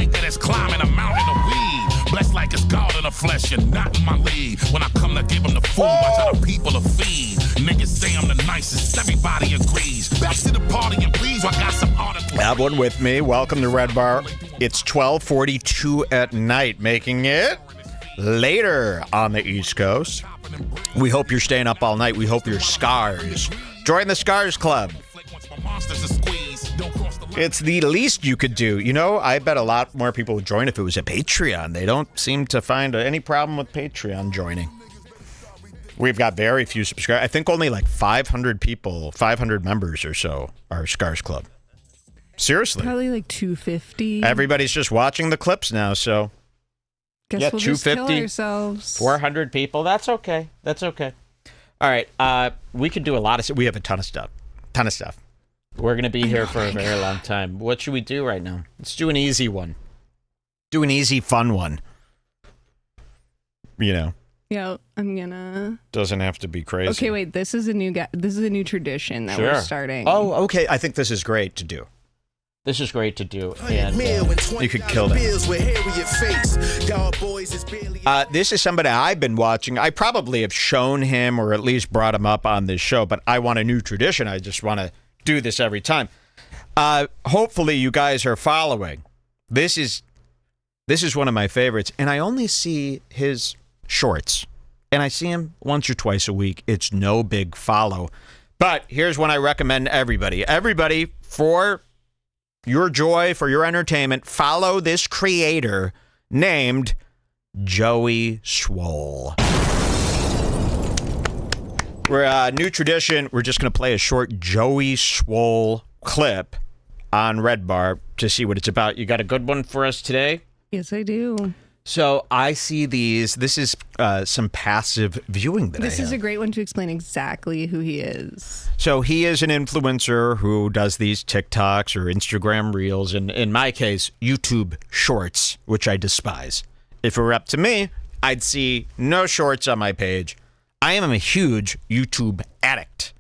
hiker that's climbing a mountain of weed. Blessed like it's God in the flesh and not in my league. When I come to give them the food, watch how the people are feed. Niggas say I'm the nicest, everybody agrees. Back to the party and please, I got some articles. Have one with me. Welcome to Redbar. It's 12:42 at night, making it later on the East Coast. We hope you're staying up all night. We hope you're Scars. Join the Scars Club. It's the least you could do. You know, I bet a lot more people would join if it was a Patreon. They don't seem to find any problem with Patreon joining. We've got very few subscribers. I think only like 500 people, 500 members or so are Scars Club. Seriously. Probably like 250. Everybody's just watching the clips now, so... Guess yeah, we'll 250, just kill ourselves. 400 people. That's okay. That's okay. All right. We could do a lot of... We have a ton of stuff. We're going to be here for a very long time. What should we do right now? Let's do an easy one. Do an easy, fun one. You know. Yeah, I'm gonna... Doesn't have to be crazy. Okay, wait. This is a new tradition that we're starting. Oh, okay. I think this is great to do. This is great to do, and you could kill them. This is somebody I've been watching. I probably have shown him or at least brought him up on this show, but I want a new tradition. I just want to do this every time. Hopefully you guys are following. This is one of my favorites, and I only see his shorts, and I see him once or twice a week. It's no big follow, but here's one I recommend everybody. Everybody, for your joy, for your entertainment, follow this creator named Joey Swoll. We're a new tradition. We're just going to play a short Joey Swoll clip on Redbar to see what it's about. You got a good one for us today? Yes, I do. So I see these. This is some passive viewing that This is a great one to explain exactly who he is. So he is an influencer who does these TikToks or Instagram Reels, and in my case, YouTube Shorts, which I despise. If it were up to me, I'd see no shorts on my page. I am a huge YouTube addict.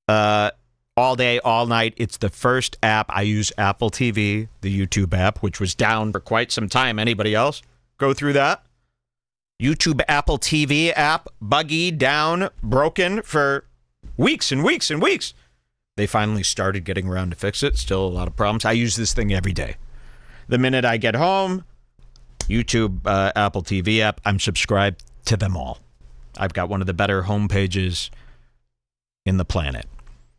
All day, all night. It's the first app. I use Apple TV, the YouTube app, which was down for quite some time. Anybody else go through that? YouTube Apple TV app, buggy, down, broken for weeks and weeks and weeks. They finally started getting around to fix it. Still a lot of problems. I use this thing every day. The minute I get home, YouTube Apple TV app, I'm subscribed to them all. I've got one of the better home pages in the planet.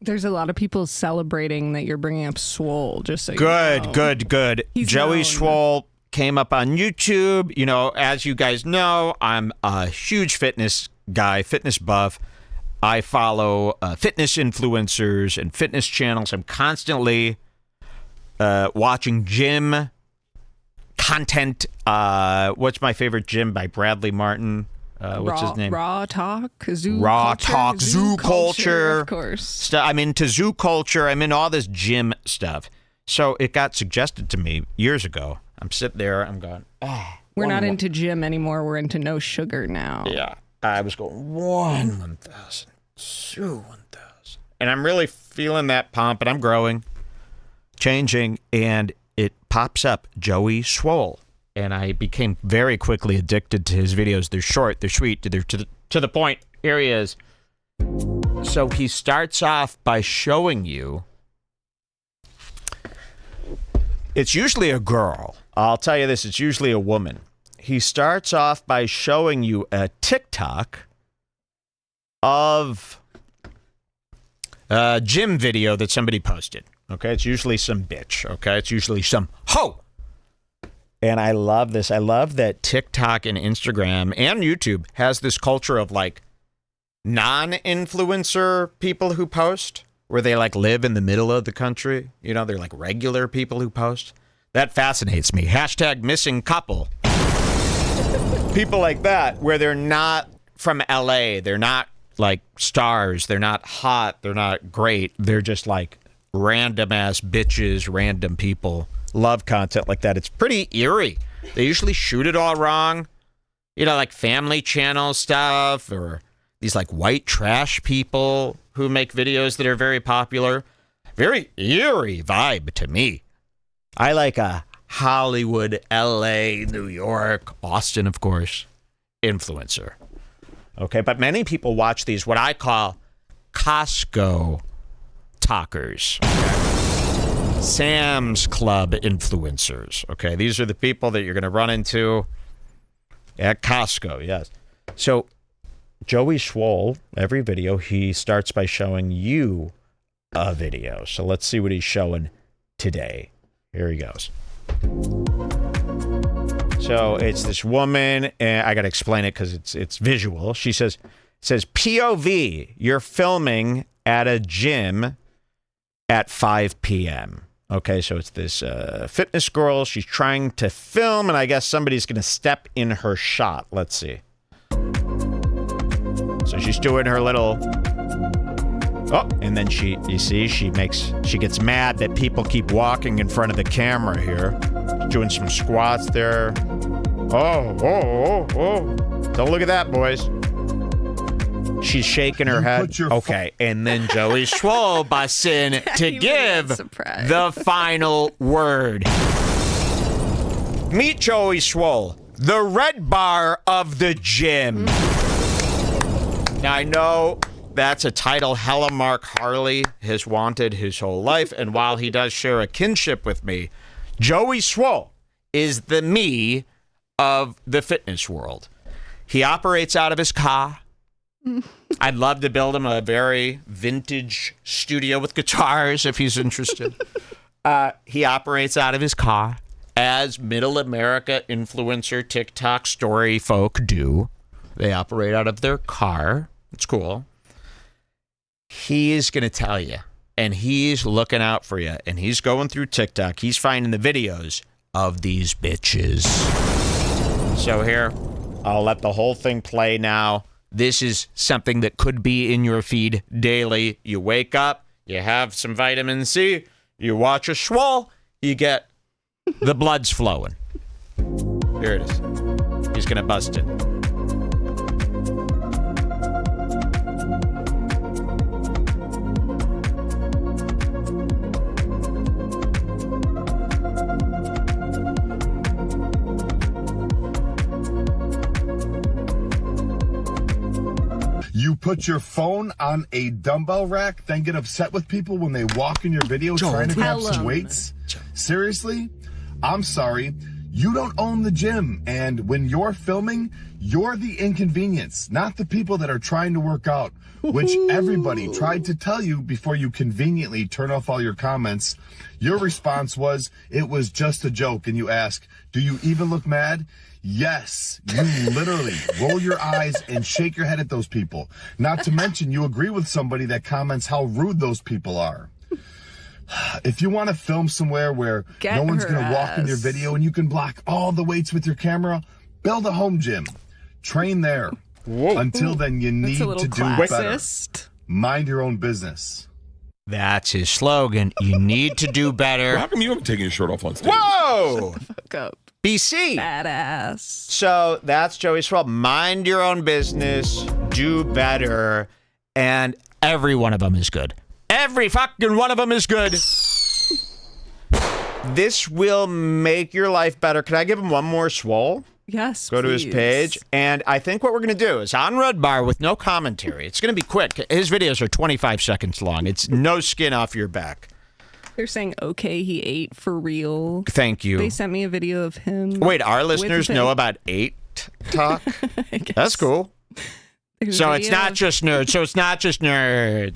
There's a lot of people celebrating that you're bringing up Swoll, just so you know. Good. Joey Swoll came up on YouTube. You know, as you guys know, I'm a huge fitness guy, fitness buff. I follow fitness influencers and fitness channels. I'm constantly watching gym content. What's my favorite gym by Bradley Martin? What's his name? Raw Talk, Zoo Culture. Of course. I'm into zoo culture. I'm into all this gym stuff. So it got suggested to me years ago. I'm sitting there. I'm going, we're not into gym anymore. We're into no sugar now. Yeah. I was going 1,000, 2,000. And I'm really feeling that pump, and I'm growing, changing, and it pops up Joey Swoll. And I became very quickly addicted to his videos. They're short, they're sweet, they're to the point. Here he is. So he starts off by showing you. It's usually a girl. I'll tell you this, it's usually a woman. He starts off by showing you a TikTok of a gym video that somebody posted. Okay, it's usually some bitch. Okay, it's usually some hoe. And I love this. I love that TikTok and Instagram and YouTube has this culture of like non-influencer people who post, where they like live in the middle of the country. You know, they're like regular people who post. That fascinates me. Hashtag missing couple. People like that, where they're not from LA. They're not like stars. They're not hot. They're not great. They're just like random ass bitches, random people. Love content like that. It's pretty eerie. They usually shoot it all wrong. You know, like Family Channel stuff, or these like white trash people who make videos that are very popular. Very eerie vibe to me. I like a Hollywood, LA, New York, Austin, of course, influencer. Okay, but many people watch these, what I call Costco talkers. Okay? Sam's Club influencers. Okay, these are the people that you're going to run into at Costco, yes. So Joey Swoll, every video, he starts by showing you a video. So let's see what he's showing today. Here he goes. So it's this woman, and I got to explain it because it's visual. She says POV, you're filming at a gym at 5 p.m. Okay, so it's this fitness girl. She's trying to film, and I guess somebody's going to step in her shot. Let's see. So she's doing her little... Oh, and then she gets mad that people keep walking in front of the camera here. She's doing some squats there. Oh. Don't look at that, boys. She's shaking her head. Okay, and then Joey Swoll busts in to give the final word. Meet Joey Swoll, the Redbar of the gym. Now, I know that's a title Hella Mark Harley has wanted his whole life, and while he does share a kinship with me, Joey Swoll is the me of the fitness world. He operates out of his car. I'd love to build him a very vintage studio with guitars if he's interested. He operates out of his car, as middle America influencer TikTok story folk do. They operate out of their car. It's cool. He's going to tell you, and he's looking out for you, and he's going through TikTok. He's finding the videos of these bitches. So here, I'll let the whole thing play now. This is something that could be in your feed daily. You wake up, you have some vitamin C, you watch a Swoll, you get the blood's flowing. Here it is. He's going to bust it. You put your phone on a dumbbell rack, then get upset with people when they walk in your video trying to grab some weights? Seriously? I'm sorry. You don't own the gym, and when you're filming, you're the inconvenience, not the people that are trying to work out, which everybody tried to tell you before you conveniently turn off all your comments. Your response was, it was just a joke, and you ask, do you even look mad? Yes, you literally roll your eyes and shake your head at those people. Not to mention you agree with somebody that comments how rude those people are. If you want to film somewhere where no one's going to walk in your video and you can block all the weights with your camera, build a home gym. Train there. Whoa. Until then, you need to do better. Mind your own business. That's his slogan. You need to do better. Well, how come you haven't taken your shirt off on stage? Whoa! Shut the fuck up. BC. Badass. So that's Joey Swoll. Mind your own business. Do better. And every one of them is good. Every fucking one of them is good. This will make your life better. Can I give him one more Swoll? Yes, Go to his page. And I think what we're going to do is on Redbar with no commentary. It's going to be quick. His videos are 25 seconds long. It's no skin off your back. They're saying, okay, he ate for real. Thank you. They sent me a video of him. Wait, our listeners know about 8 talk? That's cool. So it's not just nerds.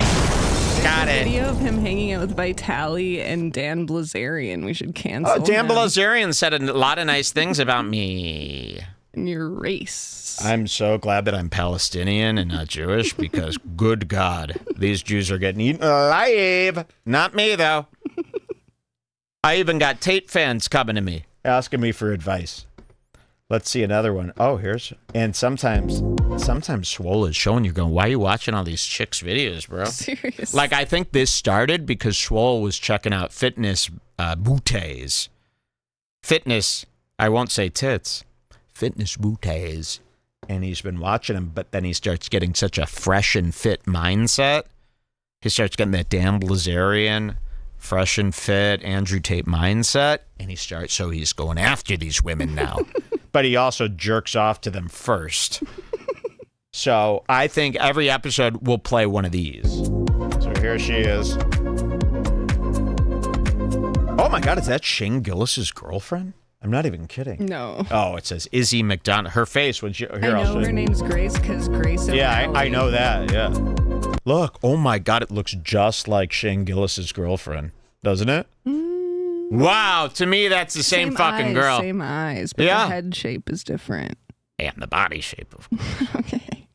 Got it. Video of him hanging out with Vitaly and Dan Blazarian. We should cancel. Dan Blazarian said a lot of nice things about me. And your race. I'm so glad that I'm Palestinian and not Jewish because, good God, these Jews are getting eaten alive. Not me, though. I even got Tate fans coming to me, asking me for advice. Let's see another one. Oh, here's... And sometimes Swoll is showing you, going, why are you watching all these chicks' videos, bro? Seriously. Like, I think this started because Swoll was checking out fitness booties. Fitness, I won't say tits. Fitness booties. And he's been watching them, but then he starts getting such a fresh and fit mindset. He starts getting that Dan Blazarian fresh and fit Andrew Tate mindset, and he's going after these women now. But he also jerks off to them first. So I think every episode will play one of these. So here she is. Oh my God, is that Shane Gillis's girlfriend? I'm not even kidding. No. Oh, it says Izzy McDonough. Her face when she. Here, I know her name's Grace because Grace. Yeah, I know that. Yeah. Look, oh my God, it looks just like Shane Gillis's girlfriend, doesn't it? Wow, to me that's the same fucking eyes, girl. Same eyes, but the head shape is different. And the body shape, of course. Okay.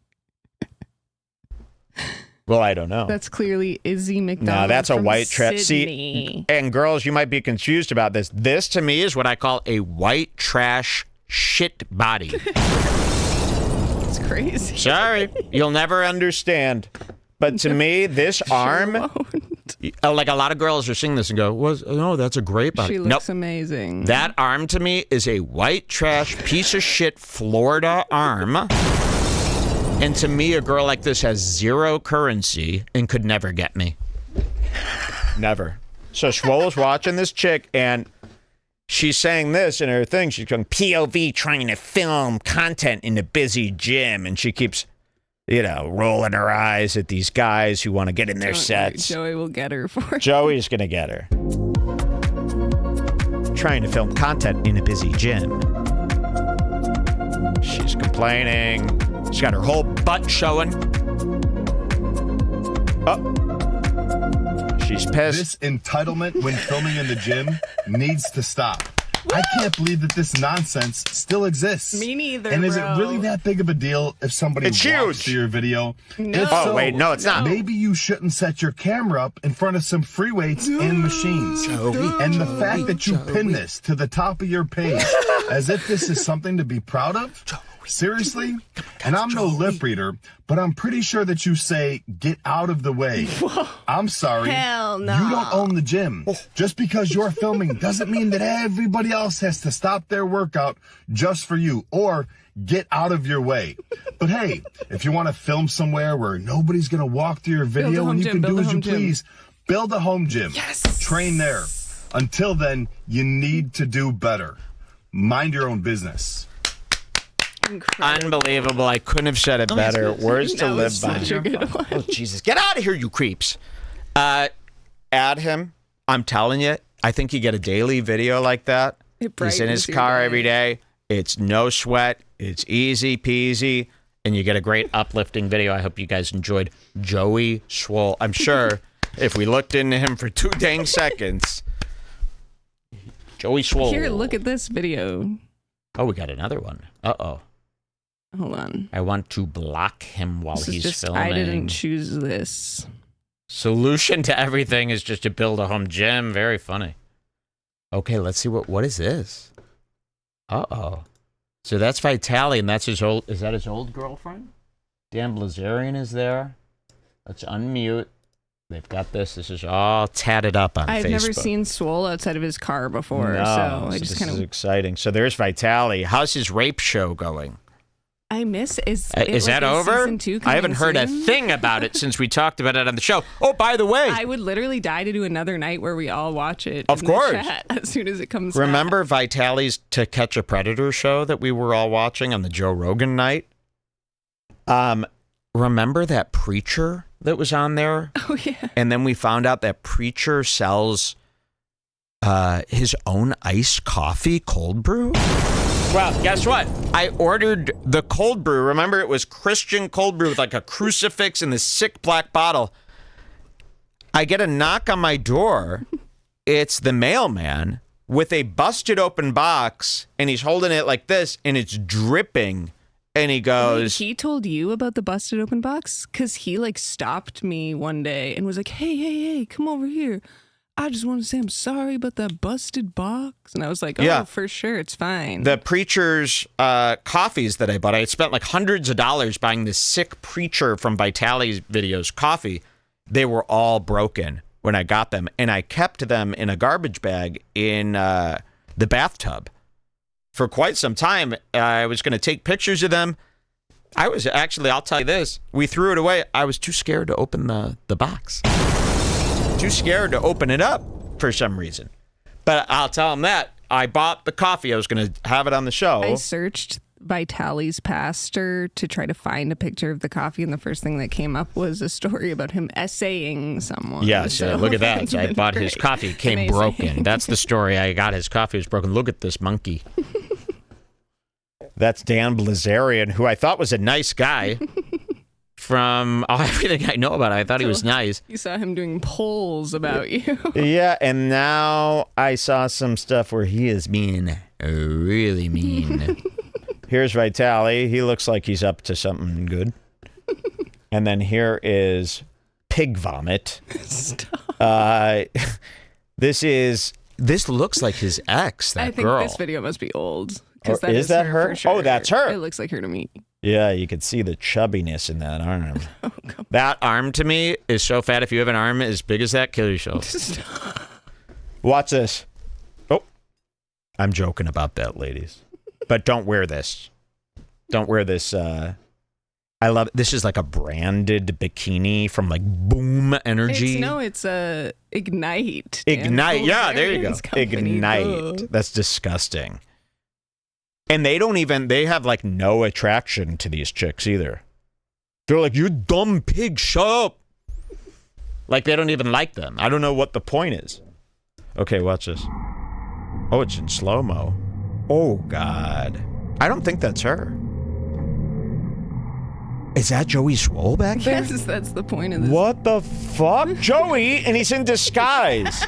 Well, I don't know. That's clearly Izzy McDonald. No, that's a white trash. See, and girls, you might be confused about this. This to me is what I call a white trash shit body. It's crazy. Sorry, you'll never understand. But to me, this arm, like a lot of girls are seeing this and go, "No, that's a great body." She looks amazing. That arm to me is a white trash piece of shit Florida arm. And to me, a girl like this has zero currency and could never get me. Never. So Swoll's watching this chick, and she's saying this in her thing. She's going, POV trying to film content in a busy gym. And she keeps, rolling her eyes at these guys who want to get in their sets. Joey will get her for it. Joey's going to get her. Trying to film content in a busy gym. She's complaining. She's got her whole butt showing. Oh. She's pissed. This entitlement when filming in the gym needs to stop. I can't believe that this nonsense still exists. Me neither, And is it really that big of a deal if somebody walks through your video? No. If so, wait, no, it's not. Maybe you shouldn't set your camera up in front of some free weights and machines. And the fact that you pin this to the top of your page as if this is something to be proud of? Seriously? And I'm no lip reader, but I'm pretty sure that you say, get out of the way. I'm sorry. Hell no. You don't own the gym. Just because you're filming doesn't mean that everybody else has to stop their workout just for you or get out of your way. But hey, if you want to film somewhere where nobody's going to walk through your video and you can do as you please, build a home gym. Yes. Train there. Until then, you need to do better. Mind your own business. Incredible. Unbelievable. I couldn't have said it better. Words to live by. Such a good one. Oh, Jesus. Get out of here, you creeps. Add him. I'm telling you, I think you get a daily video like that. He's in his car every day. It's no sweat. It's easy peasy. And you get a great uplifting video. I hope you guys enjoyed Joey Swoll. I'm sure if we looked into him for 2 dang seconds, Joey Swoll. Here, look at this video. Oh, we got another one. Uh-oh. Hold on. I want to block him while he's filming. I didn't choose this. Solution to everything is just to build a home gym. Very funny. Okay, let's see what is this? Uh-oh. So that's Vitaly, and that's his old, is that his old girlfriend? Dan Blazarian is there. Let's unmute. They've got this. This is all tatted up on Facebook. I've never seen Swoll outside of his car before, No, so I just kind this of... is exciting. So there's Vitaly. How's his rape show going? I miss... Is that over? Season 2 I haven't heard soon? a thing about it since we talked about it on the show. Oh, by the way. I would literally die to do another night where we all watch it. Of in the course. chat as soon as it comes Remember back. Vitaly's To Catch a Predator show that we were all watching on the Joe Rogan night? Remember that preacher that was on there? Oh, yeah. And then we found out that preacher sells his own iced coffee cold brew? Well, guess what? I ordered the cold brew. Remember, it was Christian cold brew with like a crucifix in this sick black bottle. I get a knock on my door. It's the mailman with a busted open box, and he's holding it like this, and it's dripping. And he goes... Wait, he told you about the busted open box? Because he, stopped me one day and was like, hey, come over here. I just want to say I'm sorry about that busted box. And I was like, Yeah. for sure, it's fine. The preacher's coffees that I bought, I had spent hundreds of dollars buying this sick preacher from Vitaly's videos coffee. They were all broken when I got them, and I kept them in a garbage bag in the bathtub for quite some time. I was going to take pictures of them. I was actually, I'll tell you this, we threw it away. I was too scared to open the box. Too scared to open it up. for some reason. But I'll tell him that. I bought the coffee. I was going to have it on the show. I searched Vitali's pastor to try to find a picture of the coffee, and the first thing that came up was a story about him essaying someone. Yes, so look at that. I bought his coffee. It came broken. That's the story. I got his coffee. It was broken. Look at this monkey. That's Dan Blazarian, who I thought was a nice guy. From everything I know about it, I thought he was nice. You saw him doing polls about you. Yeah, and now I saw some stuff where he is mean. Really mean. Here's Vitali. He looks like he's up to something good. And then here is Pig Vomit. Stop. This looks like his ex, that girl. I think this video must be old. Is that her? For sure. Oh, that's her. It looks like her to me. Yeah, you could see the chubbiness in that arm. That arm to me is so fat. If you have an arm as big as that, kill yourself. Stop. Watch this. Oh, I'm joking about that, ladies. But don't wear this. Don't wear this. I love this. Is like a branded bikini from like Boom Energy. It's Ignite. Ignite. Yeah, there you go. Company. Ignite. Ugh. That's disgusting. And they have like no attraction to these chicks either. They're like, you dumb pig, shut up. Like they don't even like them. I don't know what the point is. Okay, watch this. Oh, it's in slow-mo. Oh, God. I don't think that's her. Is that Joey Swoll back there? Yes, that's the point of this. What the fuck? Joey, and he's in disguise.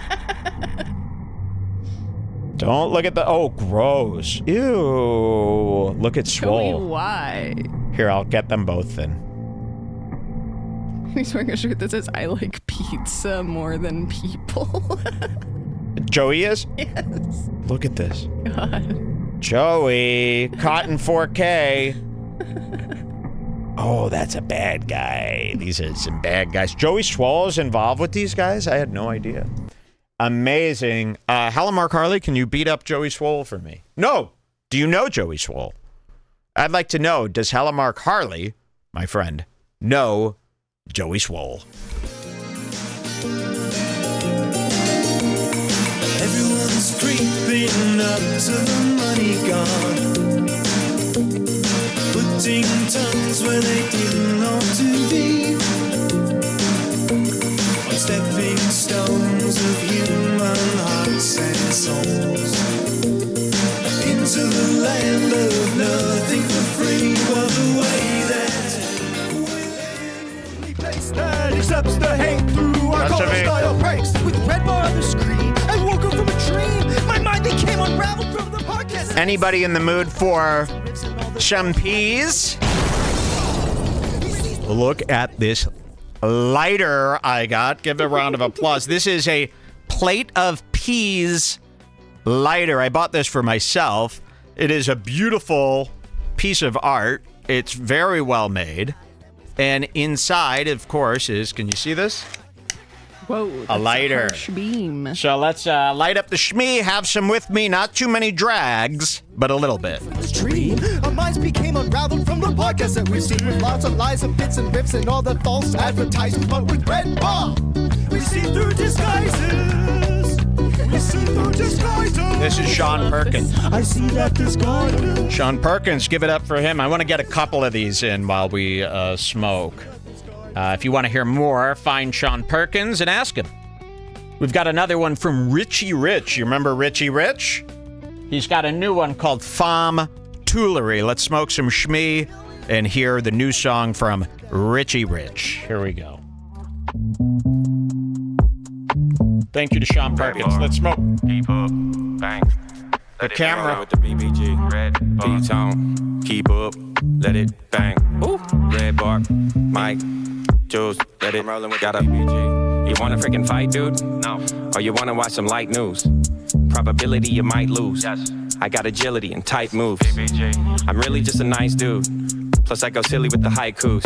Don't look at the... Oh, gross. Ew. Look at Swoll. Joey, why? Here, I'll get them both then. He's wearing a shirt that says, I like pizza more than people. Joey is? Yes. Look at this. God. Joey, Cotton 4K. Oh, that's a bad guy. These are some bad guys. Joey Swoll is involved with these guys? I had no idea. Amazing. Mark Harley, can you beat up Joey Swoll for me? No. Do you know Joey Swoll? I'd like to know, does Mark Harley, my friend, know Joey Swoll? Everyone's creeping up to the money gone, putting tongues where they didn't ought to be, on stepping stones of human hearts and souls, into the land of nothing for free. Well, the way that we're living, place that accepts the hate through our color style breaks with Redbar on the screen. I woke up from a dream. My mind became unraveled from the podcast. Anybody in the mood for some peas? Look at this lighter I got. Give a round of applause. This is a plate of peas lighter. I bought this for myself. It is a beautiful piece of art. It's very well made. And inside, of course, is, can you see this? Whoa, a lighter. A harsh beam. So let's light up the shmee, have some with me. Not too many drags, but a little bit. Our minds became unraveled from the podcast that we've seen, with lots of lies and bits and rips and all the false advertisements. But with Redbar, we see through disguises. We see through disguises. This is Sean Perkins. I see that this garden. Sean Perkins, give it up for him. I want to get a couple of these in while we smoke. If you want to hear more, find Sean Perkins and ask him. We've got another one from Richie Rich. You remember Richie Rich? He's got a new one called Femme Toolery. Let's smoke some shmee and hear the new song from Richie Rich. Here we go. Thank you to Sean Perkins. Let's smoke. Keep up, bang. The camera. With the BBG, red B-tone. Keep up, let it bang. Ooh. Redbar, Mike, Jules, let it rollin' with got a BBG. You wanna freaking fight, dude? No. Or you wanna watch some light news? Probability you might lose. Yes. I got agility and tight moves. BBG. I'm really just a nice dude. Plus I go silly with the haikus.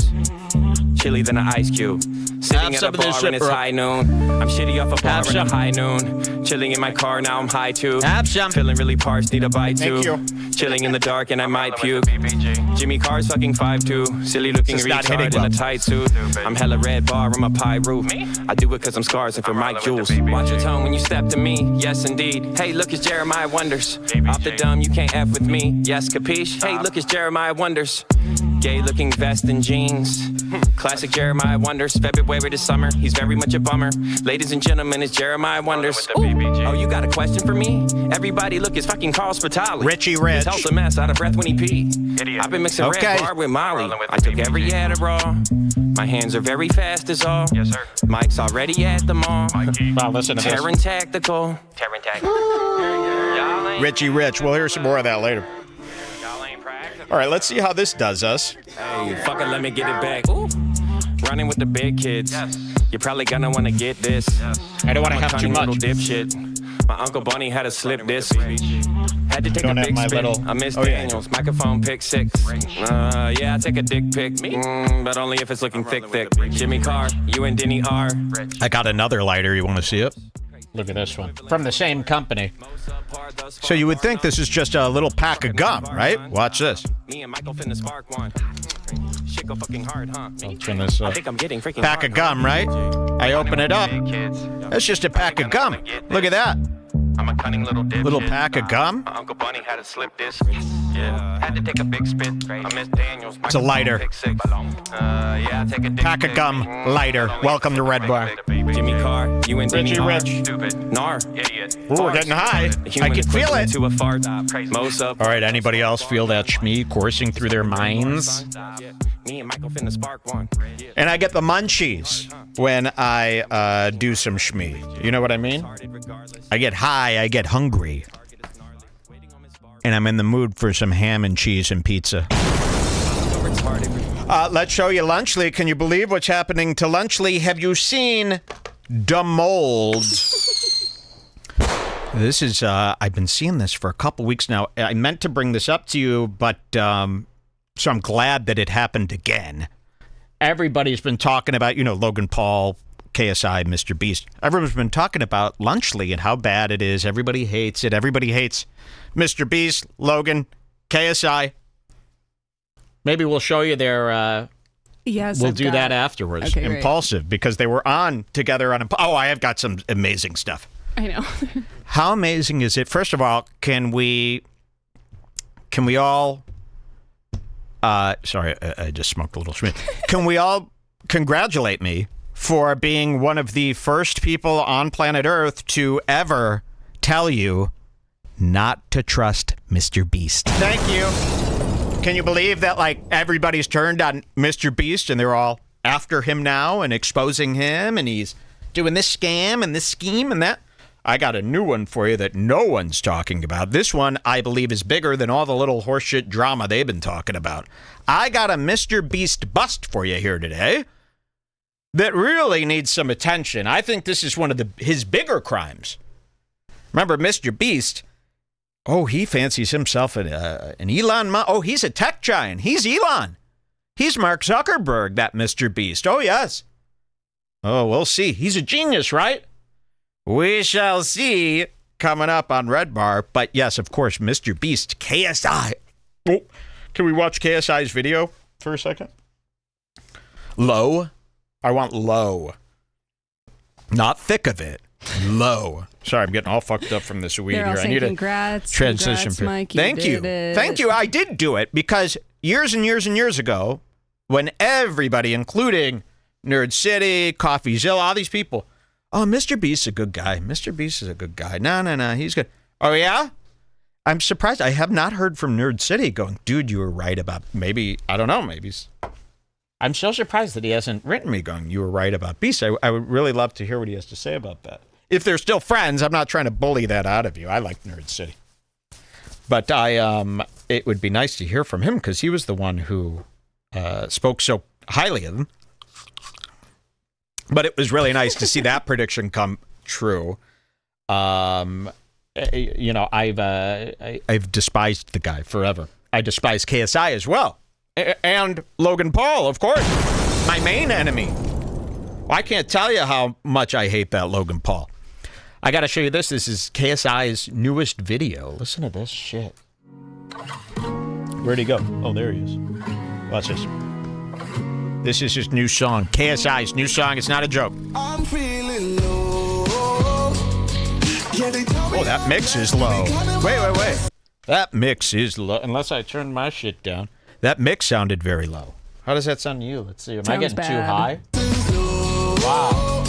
chilly than an ice cube. Sitting at a bar and it's high noon. I'm shitty off a bar in a high noon. Chilling in my car, now I'm high too. Have some. Feeling really parched, need a bite too. Thank you. Chilling in the dark and I might puke. Jimmy Carr's fucking 5'2". Silly looking retard in a tight suit. I'm hella red bar, I'm a pie roof. I do it cause I'm scars and for Mike Jules. Watch your tone when you step to me, yes indeed. Hey, look, it's Jeremiah Wonders. Off the dumb, you can't F with me, yes, capiche? Hey, look, it's Jeremiah Wonders. Gay looking vest and jeans. Classic Jeremiah Wonders. February to summer, he's very much a bummer. Ladies and gentlemen, it's Jeremiah Wonders. Oh, you got a question for me? Everybody look, it's fucking Carl Spitali. Richie Rich. His health's a mess, out of breath when he pee. I've been mixing Redbar with Molly. I took every Adderall. My hands are very fast as all. Yes, sir. Mike's already at the mall. Wow, listen to this. Terran tactical. Terran tactical. Richie Rich. We'll hear some more of that later. All right, let's see how this does us. Hey, fuck it, let me get it back. Ooh. Running with the big kids. Yes. You're probably gonna wanna get this. Yes. I don't want to have too much. Little dipshit. My Uncle Bunny had a slip disc. Had to take a big spit. I miss Daniels. Microphone pick 6. Yeah, I take a dick pic. But only if it's looking thick. Jimmy Carr, you and Denny are. I got another lighter. You want to see it? Look at this one. From the same company. So you would think this is just a little pack of gum, right? Watch this. Me and Michael finna spark one. Shit go fucking hard, huh? From this I think I'm getting freaking pack of gum, right? I open it up. That's just a pack of gum. Look at that. I'm a cunning little dipshit. Little pack of gum. My Uncle Bunny had a slip disc. Yeah. Had to take a big spit. I miss Daniels. It's a lighter. Yeah, take a pack of gum, lighter. Welcome to Redbar. Jimmy Carr, you and Denny Richie are. Rich. Stupid. Nar. Idiot. Ooh, we're getting high. I can feel it. To a fart. All right, anybody else feel that shmee coursing through their minds? Me and Michael finna spark one. And I get the munchies when I do some shmee. You know what I mean? I get high, I get hungry. And I'm in the mood for some ham and cheese and pizza. Let's show you Lunchly. Can you believe what's happening to Lunchly? Have you seen the mold? This is, I've been seeing this for a couple weeks now. I meant to bring this up to you, but, so I'm glad that it happened again. Everybody's been talking about, you know, Logan Paul, KSI, MrBeast. Everyone's been talking about Lunchly and how bad it is. Everybody hates it. Everybody hates MrBeast, Logan, KSI. Maybe we'll show you their, yes, we'll do that afterwards. Okay, Impaulsive, because they were on together on, oh, I have got some amazing stuff. I know. How amazing is it? First of all, can we all, sorry, I just smoked a little schmidt. Can we all congratulate me for being one of the first people on planet Earth to ever tell you not to trust MrBeast? Thank you. Can you believe that, like, everybody's turned on MrBeast and they're all after him now and exposing him and he's doing this scam and this scheme and that? I got a new one for you that no one's talking about. This one, I believe, is bigger than all the little horseshit drama they've been talking about. I got a MrBeast bust for you here today that really needs some attention. I think this is one of his bigger crimes. Remember, MrBeast, oh, he fancies himself an Elon Musk. Oh, he's a tech giant. He's Elon. He's Mark Zuckerberg, that MrBeast. Oh, yes. Oh, we'll see. He's a genius, right? We shall see coming up on Redbar. But yes, of course, MrBeast, KSI. Oh, can we watch KSI's video for a second? Low. I want low. Not thick of it. Low. Sorry, I'm getting all fucked up from this weed here. I need congrats, a transition. Congrats, Mike, Thank you. Thank you. I did do it because years and years and years ago, when everybody, including Nerd City, CoffeeZilla, all these people, oh, MrBeast's a good guy. MrBeast is a good guy. No, he's good. Oh, yeah? I'm surprised. I have not heard from Nerd City going, dude, you were right about maybe, I don't know, maybe. I'm so surprised that he hasn't written me going, you were right about Beast. I would really love to hear what he has to say about that. If they're still friends, I'm not trying to bully that out of you. I like Nerd City. But it would be nice to hear from him because he was the one who spoke so highly of him. But it was really nice to see that prediction come true. You know, I've despised the guy forever. I despise KSI as well. And Logan Paul, of course. My main enemy. Well, I can't tell you how much I hate that Logan Paul. I got to show you this. This is KSI's newest video. Listen to this shit. Where'd he go? Oh, there he is. Watch this. This is his new song. KSI's new song. It's not a joke. I'm feeling low. Yeah, they tell me Oh, that mix is low. Wait. That mix is low. Unless I turn my shit down. That mix sounded very low. How does that sound to you? Let's see. Am I getting too high? Wow.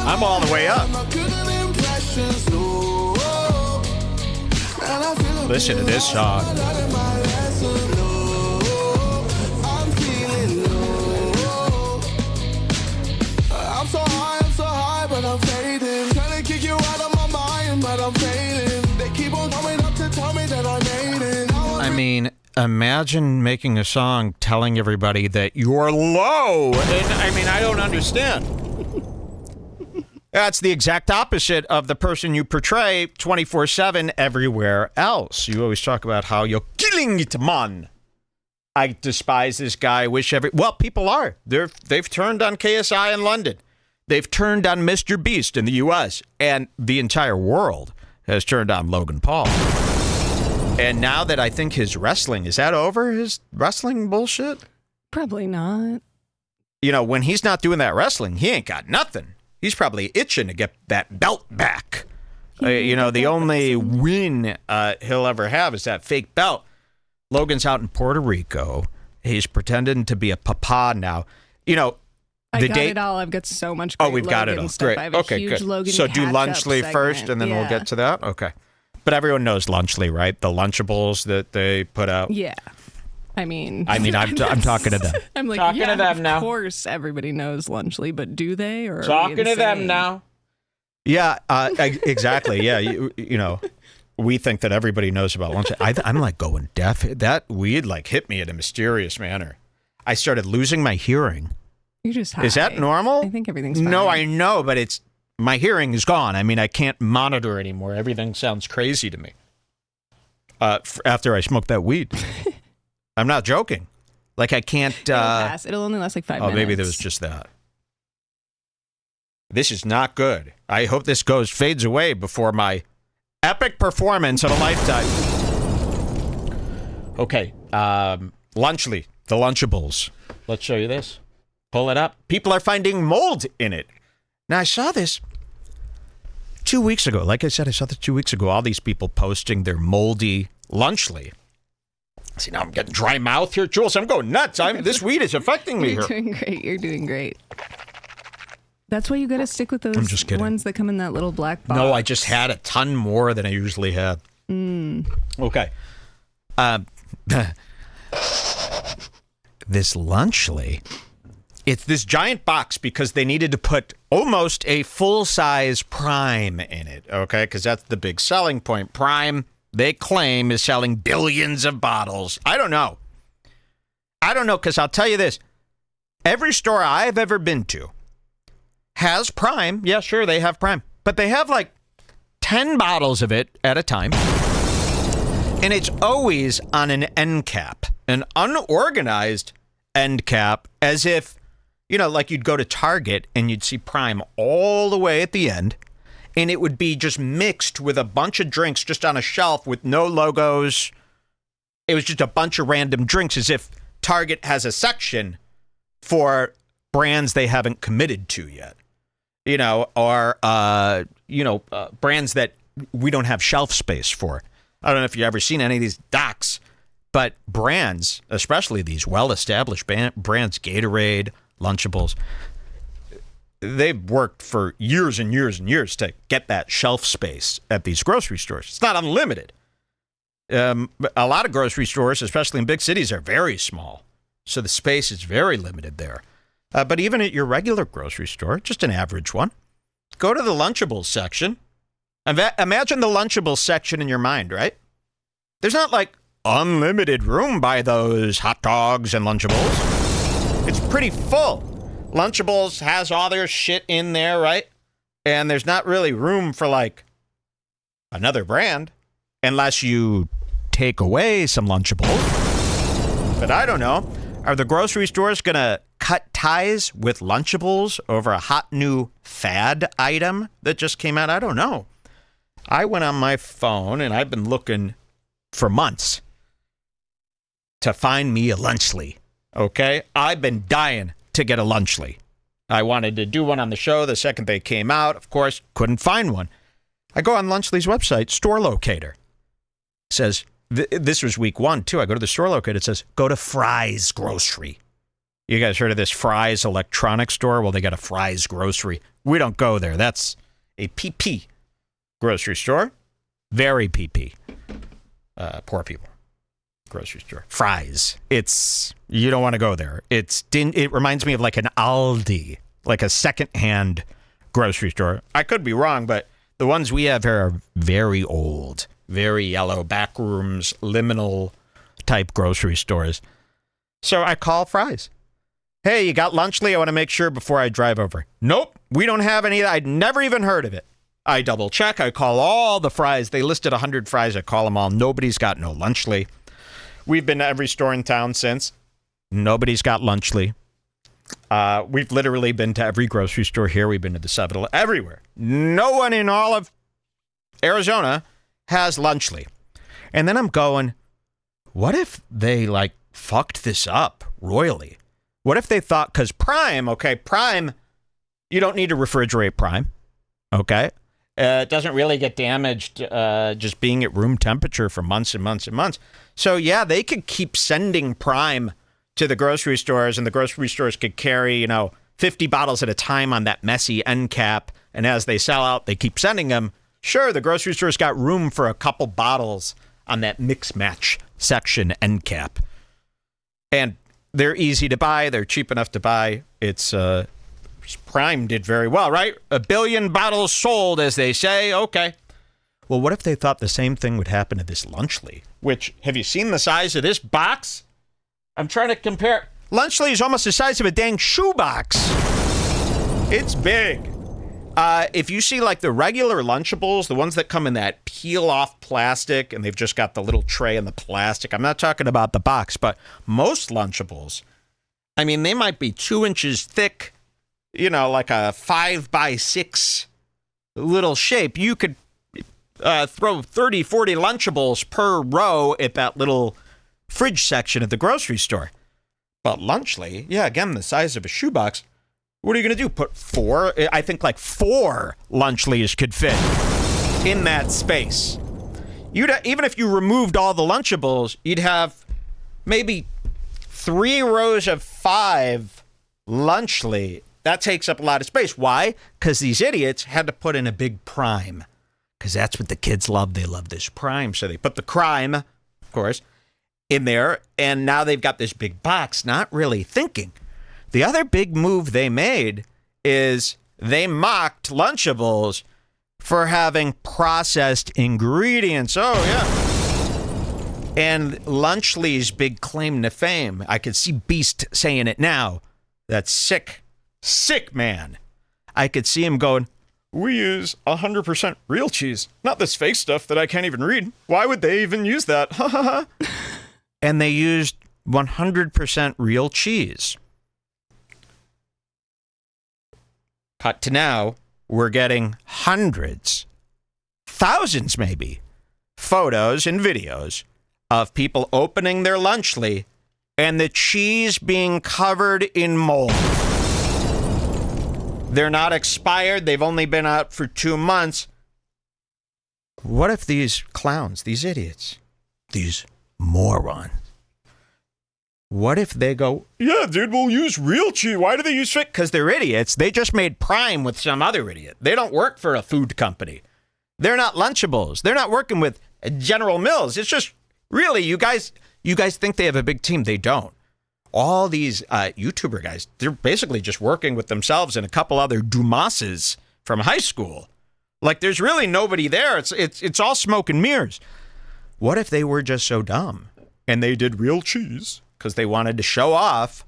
I'm all the way up. Listen to this song. I'm so high, but I'm fading. Trying to kick you out of my mind, but I'm fading. They keep on coming up to tell me that I made it. I mean, imagine making a song telling everybody that you're low. And I mean, I don't understand. That's the exact opposite of the person you portray 24/7 everywhere else. You always talk about how you're killing it, man. I despise this guy. Well, people are. They've turned on KSI in London. They've turned on MrBeast in the U.S. And the entire world has turned on Logan Paul. And now that I think his wrestling, is that over? His wrestling bullshit? Probably not. You know, when he's not doing that wrestling, he ain't got nothing. He's probably itching to get that belt back. The only win he'll ever have is that fake belt. Logan's out in Puerto Rico. He's pretending to be a papa now. I got it all. I've got so much great we've got it all. stuff. Great. I have a Okay, huge good. Logan So do catch-up Lunchly segment. first, and then we'll get to that? Okay. But everyone knows Lunchly, right? The Lunchables that they put out. Yeah. I'm talking to them. I'm like, Talking to them now. Of course, everybody knows Lunchly, but do they? Or Talking to them now. Yeah, exactly. Yeah, you know, we think that everybody knows about Lunchly. I'm like going deaf. That weed like hit me in a mysterious manner. I started losing my hearing. You're just high. Is that normal? I think everything's fine. No, I know, but my hearing is gone. I mean, I can't monitor anymore. Everything sounds crazy to me. After I smoked that weed. I'm not joking. Like I can't. It'll pass. It'll only last like 5 minutes. Oh, maybe there was just that. This is not good. I hope this fades away before my epic performance of a lifetime. Okay, Lunchly, the Lunchables. Let's show you this. Pull it up. People are finding mold in it. Now I saw this 2 weeks ago. Like I said, I saw this 2 weeks ago. All these people posting their moldy Lunchly. See, now I'm getting dry mouth here. Jules, I'm going nuts. This weed is affecting me You're here. doing great. You're doing great. That's why you got to stick with those ones that come in that little black box. No, I just had a ton more than I usually had. Okay. This Lunchly, it's this giant box because they needed to put almost a full-size Prime in it, okay? Because that's the big selling point. Prime, they claim, is selling billions of bottles. I don't know, because I'll tell you this. Every store I've ever been to has Prime. Yeah, sure, they have Prime. But they have like 10 bottles of it at a time. And it's always on an end cap, an unorganized end cap, as if, like you'd go to Target and you'd see Prime all the way at the end. And it would be just mixed with a bunch of drinks just on a shelf with no logos. It was just a bunch of random drinks, as if Target has a section for brands they haven't committed to yet. Or brands that we don't have shelf space for. I don't know if you've ever seen any of these docs, but brands, especially these well-established brands, Gatorade, Lunchables, they've worked for years and years and years to get that shelf space at these grocery stores. It's not unlimited. A lot of grocery stores, especially in big cities, are very small. So the space is very limited there. But even at your regular grocery store, just an average one, go to the Lunchables section. Imagine the Lunchables section in your mind, right? There's not like unlimited room by those hot dogs and Lunchables. It's pretty full. Lunchables has all their shit in there, right? And there's not really room for like another brand unless you take away some Lunchables. But I don't know. Are the grocery stores going to cut ties with Lunchables over a hot new fad item that just came out? I don't know. I went on my phone, and I've been looking for months to find me a Lunchly, okay? I've been dying to get a Lunchly. I wanted to do one on the show the second they came out. Of course, couldn't find one. I go on Lunchly's website, store locator. It says, this was week 1, too. I go to the store locator. It says, go to Fry's Grocery. You guys heard of this Fry's electronics store? Well, they got a Fry's Grocery. We don't go there. That's a PP grocery store. Very PP. Poor people. Grocery store. Fry's. You don't want to go there. It reminds me of like an Aldi, like a secondhand grocery store. I could be wrong, but the ones we have here are very old, very yellow, back rooms, liminal type grocery stores. So I call Fry's. Hey, you got Lunchly? I want to make sure before I drive over. Nope, we don't have any. I'd never even heard of it. I double check. I call all the Fry's. They listed 100 Fry's. I call them all. Nobody's got no Lunchly. We've been to every store in town since. Nobody's got Lunchly. We've literally been to every grocery store here. We've been to the 7-Eleven, everywhere. No one in all of Arizona has Lunchly. And then I'm going, what if they like fucked this up royally? What if they thought, because Prime, you don't need to refrigerate Prime, okay? It doesn't really get damaged just being at room temperature for months and months and months. So, yeah, they could keep sending Prime to the grocery stores, and the grocery stores could carry, 50 bottles at a time on that messy end cap. And as they sell out, they keep sending them. Sure, the grocery store's got room for a couple bottles on that mix match section end cap. And they're easy to buy. They're cheap enough to buy. It's Prime did very well, right? 1 billion bottles sold, as they say. Okay. Well, what if they thought the same thing would happen to this Lunchly? Which, have you seen the size of this box? I'm trying to compare. Lunchly is almost the size of a dang shoebox. It's big. If you see like the regular Lunchables, the ones that come in that peel-off plastic, and they've just got the little tray in the plastic. I'm not talking about the box, but most Lunchables, I mean, they might be 2 inches thick, like a 5x6 little shape. You could throw 30, 40 Lunchables per row at that little fridge section at the grocery store. But Lunchly, yeah, again, the size of a shoebox. What are you going to do? Put 4? I think like 4 Lunchlys could fit in that space. Even if you removed all the Lunchables, you'd have maybe 3 rows of 5 Lunchly. That takes up a lot of space. Why? Because these idiots had to put in a big Prime. Because that's what the kids love. They love this Prime. So they put the Crime, of course, in there. And now they've got this big box, not really thinking. The other big move they made is they mocked Lunchables for having processed ingredients. Oh, yeah. And Lunchly's big claim to fame, I could see Beast saying it now, that sick man. I could see him going, we use 100% real cheese, not this fake stuff that I can't even read. Why would they even use that? Ha ha ha. And they used 100% real cheese. Cut to now, we're getting hundreds, thousands maybe, photos and videos of people opening their Lunchly and the cheese being covered in mold. They're not expired. They've only been out for 2 months. What if these clowns, these idiots, these morons, what if they go, yeah, dude, we'll use real cheese. Why do they use fake? Because they're idiots. They just made Prime with some other idiot. They don't work for a food company. They're not Lunchables. They're not working with General Mills. It's just, really, you guys think they have a big team. They don't. All these YouTuber guys, they're basically just working with themselves and a couple other Dumases from high school. Like, there's really nobody there. It's all smoke and mirrors. What if they were just so dumb and they did real cheese because they wanted to show off,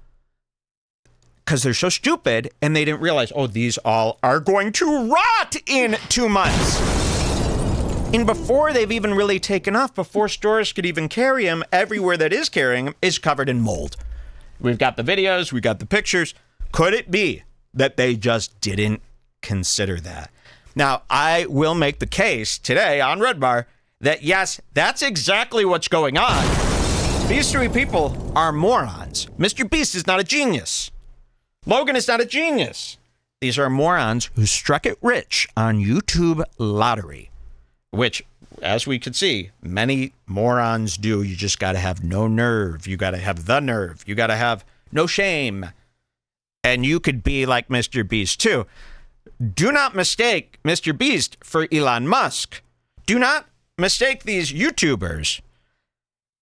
because they're so stupid, and they didn't realize, oh, these all are going to rot in 2 months. And before they've even really taken off, before stores could even carry them, everywhere that is carrying them is covered in mold. We've got the videos. We got the pictures. Could it be that they just didn't consider that? Now, I will make the case today on Redbar that, yes, that's exactly what's going on. These three people are morons. MrBeast is not a genius. Logan is not a genius. These are morons who struck it rich on YouTube lottery, which, as we could see, many morons do. You just got to have no nerve. You got to have the nerve. You got to have no shame. And you could be like MrBeast, too. Do not mistake MrBeast for Elon Musk. Do not mistake these YouTubers.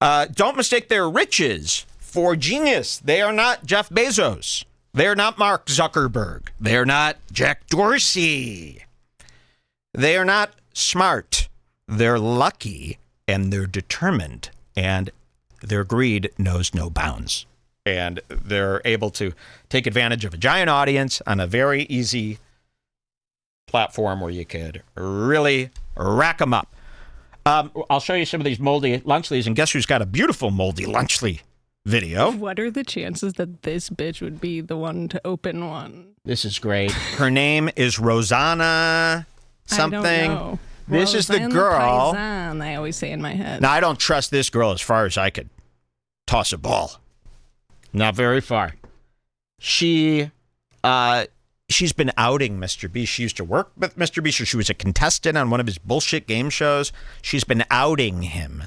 Don't mistake their riches for genius. They are not Jeff Bezos. They are not Mark Zuckerberg. They are not Jack Dorsey. They are not smart. They're lucky, and they're determined, and their greed knows no bounds. And they're able to take advantage of a giant audience on a very easy platform where you could really rack them up. I'll show you some of these moldy Lunchlys, and guess who's got a beautiful moldy Lunchly video? What are the chances that this bitch would be the one to open one? This is great. Her name is Rosanna something. I don't know. This is the girl. Paisan, I always say in my head. Now, I don't trust this girl as far as I could toss a ball. Not very far. She's been outing MrBeast. She used to work with MrBeast, or she was a contestant on one of his bullshit game shows. She's been outing him.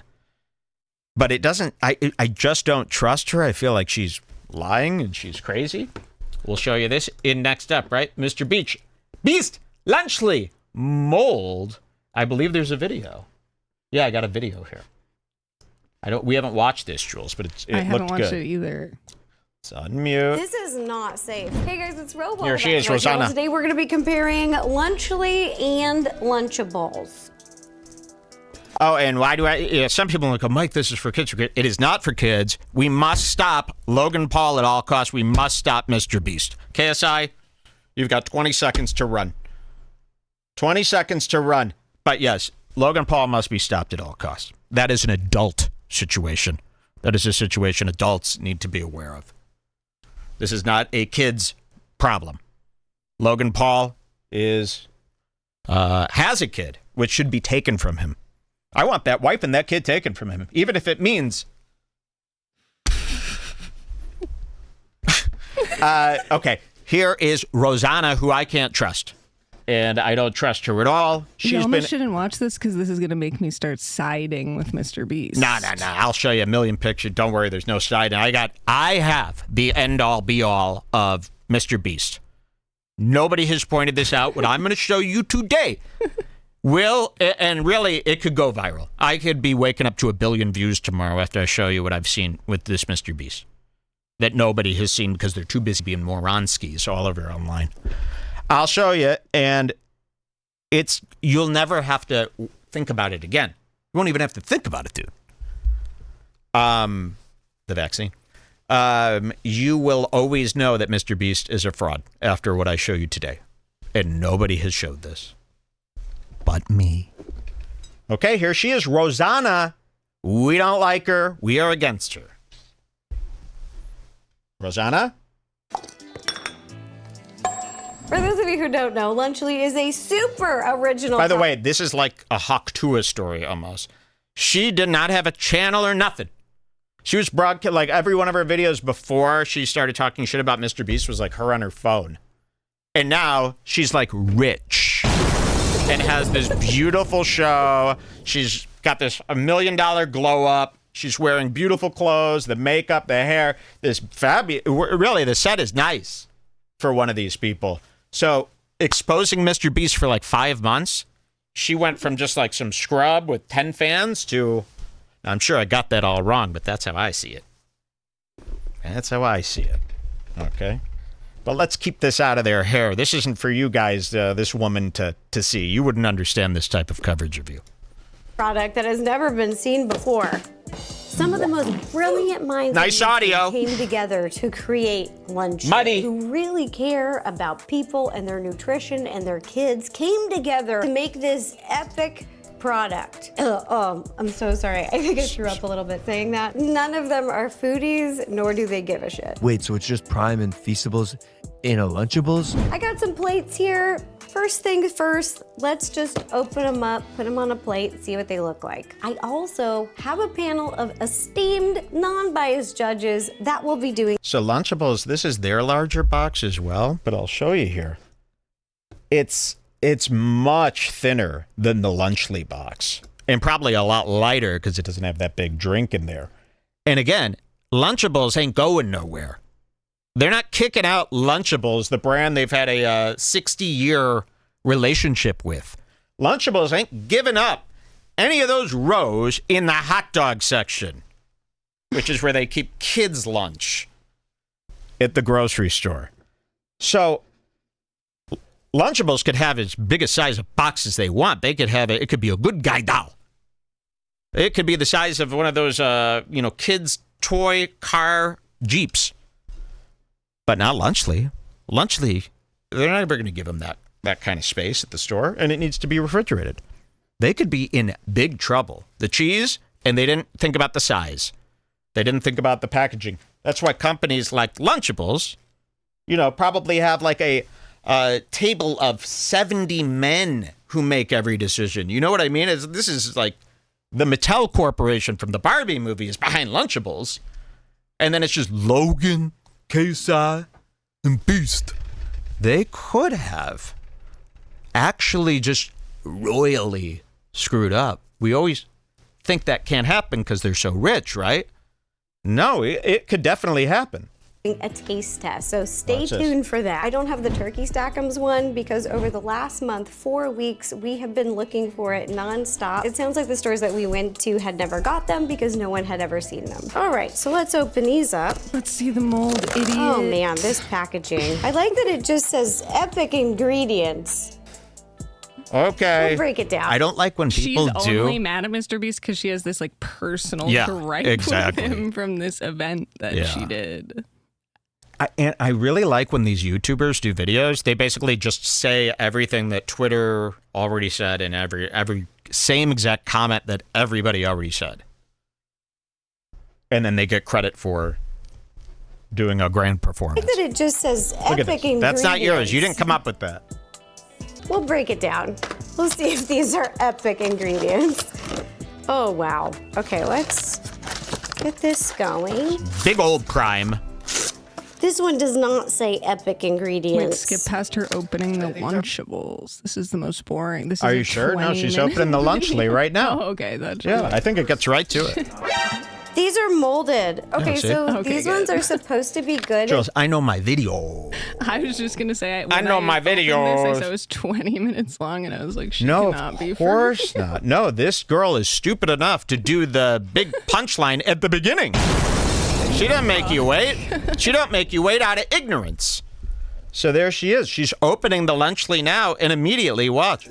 But it doesn't, I just don't trust her. I feel like she's lying and she's crazy. We'll show you this in next up, right? Beast, Lunchly, mold. I believe there's a video. Yeah, I got a video here. We haven't watched this, Jules, but it looked good. I haven't watched it either. It's unmute. This is not safe. Hey guys, it's Robo. Here she is, Rosanna. Today we're going to be comparing Lunchly and Lunchables. Oh, and why do some people go, Mike, this is for kids. It is not for kids. We must stop Logan Paul at all costs. We must stop MrBeast. KSI, you've got 20 seconds to run. 20 seconds to run. But yes, Logan Paul must be stopped at all costs. That is an adult situation. That is a situation adults need to be aware of. This is not a kid's problem. Logan Paul has a kid, which should be taken from him. I want that wife and that kid taken from him, even if it means. Okay, here is Rosanna, who I can't trust. And I don't trust her at all. You almost shouldn't watch this because this is going to make me start siding with MrBeast. No. I'll show you a million pictures. Don't worry, there's no siding. I have the end-all, be-all of MrBeast. Nobody has pointed this out. What I'm going to show you today and really, it could go viral. I could be waking up to 1 billion views tomorrow after I show you what I've seen with this MrBeast that nobody has seen because they're too busy being moronskis all over online. I'll show you, and you'll never have to think about it again. You won't even have to think about it, dude. The vaccine. You will always know that MrBeast is a fraud after what I show you today. And nobody has showed this. But me. Okay, here she is, Rosanna. We don't like her. We are against her. Rosanna? For those of you who don't know, Lunchly is a super original. By the way, this is like a Hawk Tua story almost. She did not have a channel or nothing. She was broadcast, like every one of her videos before she started talking shit about MrBeast was like her on her phone. And now she's like rich and has this beautiful show. She's got this $1 million glow up. She's wearing beautiful clothes, the makeup, the hair, this fabulous. Really, the set is nice for one of these people. So exposing MrBeast for like 5 months, she went from just like some scrub with 10 fans to, I'm sure I got that all wrong, but that's how I see it. That's how I see it. Okay. But let's keep this out of their hair. This isn't for you guys, this woman to see. You wouldn't understand this type of coverage of you. Product that has never been seen before. Some of the most brilliant minds nice audio came together to create Lunchly. Muddy. Who really care about people and their nutrition and their kids came together to make this epic product. I'm so sorry. I think I threw up a little bit saying that. None of them are foodies, nor do they give a shit. Wait, so it's just Prime and Feastables in a Lunchables? I got some plates here. First things first, let's just open them up, put them on a plate, see what they look like. I also have a panel of esteemed, non-biased judges that will be doing. So Lunchables, this is their larger box as well, but I'll show you here. It's much thinner than the Lunchly box, and probably a lot lighter because it doesn't have that big drink in there. And again, Lunchables ain't going nowhere. They're not kicking out Lunchables, the brand they've had a 60-year relationship with. Lunchables ain't giving up any of those rows in the hot dog section, which is where they keep kids' lunch at the grocery store. So Lunchables could have as big a size of box as they want. They could have it could be a good guy doll. It could be the size of one of those, kids' toy car Jeeps. But not Lunchly. Lunchly, they're not ever going to give them that kind of space at the store, and it needs to be refrigerated. They could be in big trouble. The cheese, and they didn't think about the size. They didn't think about the packaging. That's why companies like Lunchables, probably have like a table of 70 men who make every decision. You know what I mean? This is like the Mattel Corporation from the Barbie movie is behind Lunchables. And then it's just Logan, KSI, and Beast. They could have actually just royally screwed up. We always think that can't happen because they're so rich, right? No, it could definitely happen. A taste test, so stay tuned for that. I don't have the turkey stack'ems one because over the last month, 4 weeks, we have been looking for it nonstop. It sounds like the stores that we went to had never got them because no one had ever seen them. All right, so let's open these up. Let's see the mold, idiot. Oh man, this packaging. I like that it just says epic ingredients. Okay. We'll break it down. I don't like when people She's only mad at MrBeast because she has this like personal gripe with him from this event that she did. And I really like when these YouTubers do videos. They basically just say everything that Twitter already said and every same exact comment that everybody already said. And then they get credit for doing a grand performance. I like that it just says epic ingredients. That's not yours. You didn't come up with that. We'll break it down. We'll see if these are epic ingredients. Oh, wow. Okay, let's get this going. Big old prime. This one does not say epic ingredients. Wait, skip past her opening the Lunchables. This is the most boring. This is Are you sure? No, she's opening the Lunchly right now. Oh, okay. That's I think it gets right to it. These are molded. Okay, these ones are supposed to be good. Jules, I know my video. I was just gonna say I know my videos. I saw it was 20 minutes long, and I was like, she cannot be. Of course not. No, this girl is stupid enough to do the big punchline at the beginning. She doesn't make you wait. She don't make you wait out of ignorance. So there she is. She's opening the Lunchly now, and immediately watch.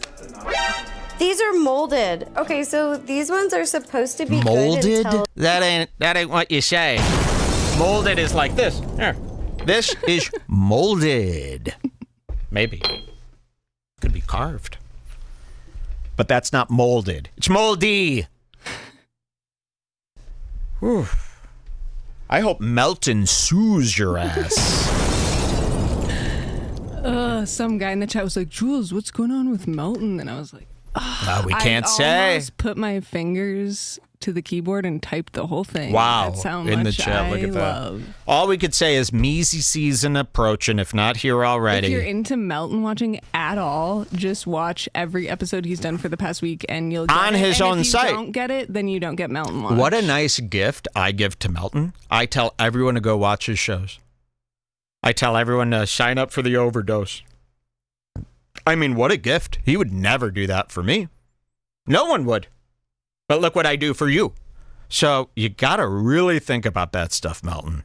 These are molded. Okay, so these ones are supposed to be molded. Good until That ain't what you say. Molded is like this. Here. This is molded. Maybe. Could be carved. But that's not molded. It's moldy. Whew. I hope Melton sues your ass. Some guy in the chat was like, Jules, what's going on with Melton? And I was like, we can't I say. almost put my fingers to the keyboard and typed the whole thing. Wow. That's how in much the chat, look at love. that. All we could say is Measy season approaching, if not here already. If you're into Melton watching at all, just watch every episode he's done for the past week and you'll get on it. his and own if you site. don't get it, then you don't get Melton watch. What a nice gift I give to Melton. I tell everyone to go watch his shows. I tell everyone to sign up for the overdose. I mean, what a gift. He would never do that for me. No one would. But look what I do for you. So you got to really think about that stuff, Melton.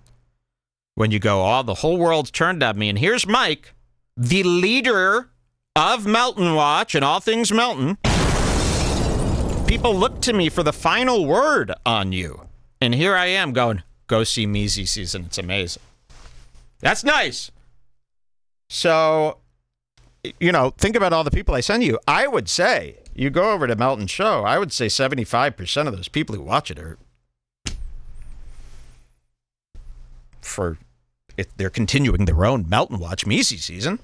When you go, the whole world's turned on me. And here's Mike, the leader of Melton Watch and all things Melton. People look to me for the final word on you. And here I am going, go see Measy season. It's amazing. That's nice. So think about all the people I send you. I would say, you go over to Melton's show, I would say 75% of those people who watch it are they're continuing their own Melton Watch Me Easy season.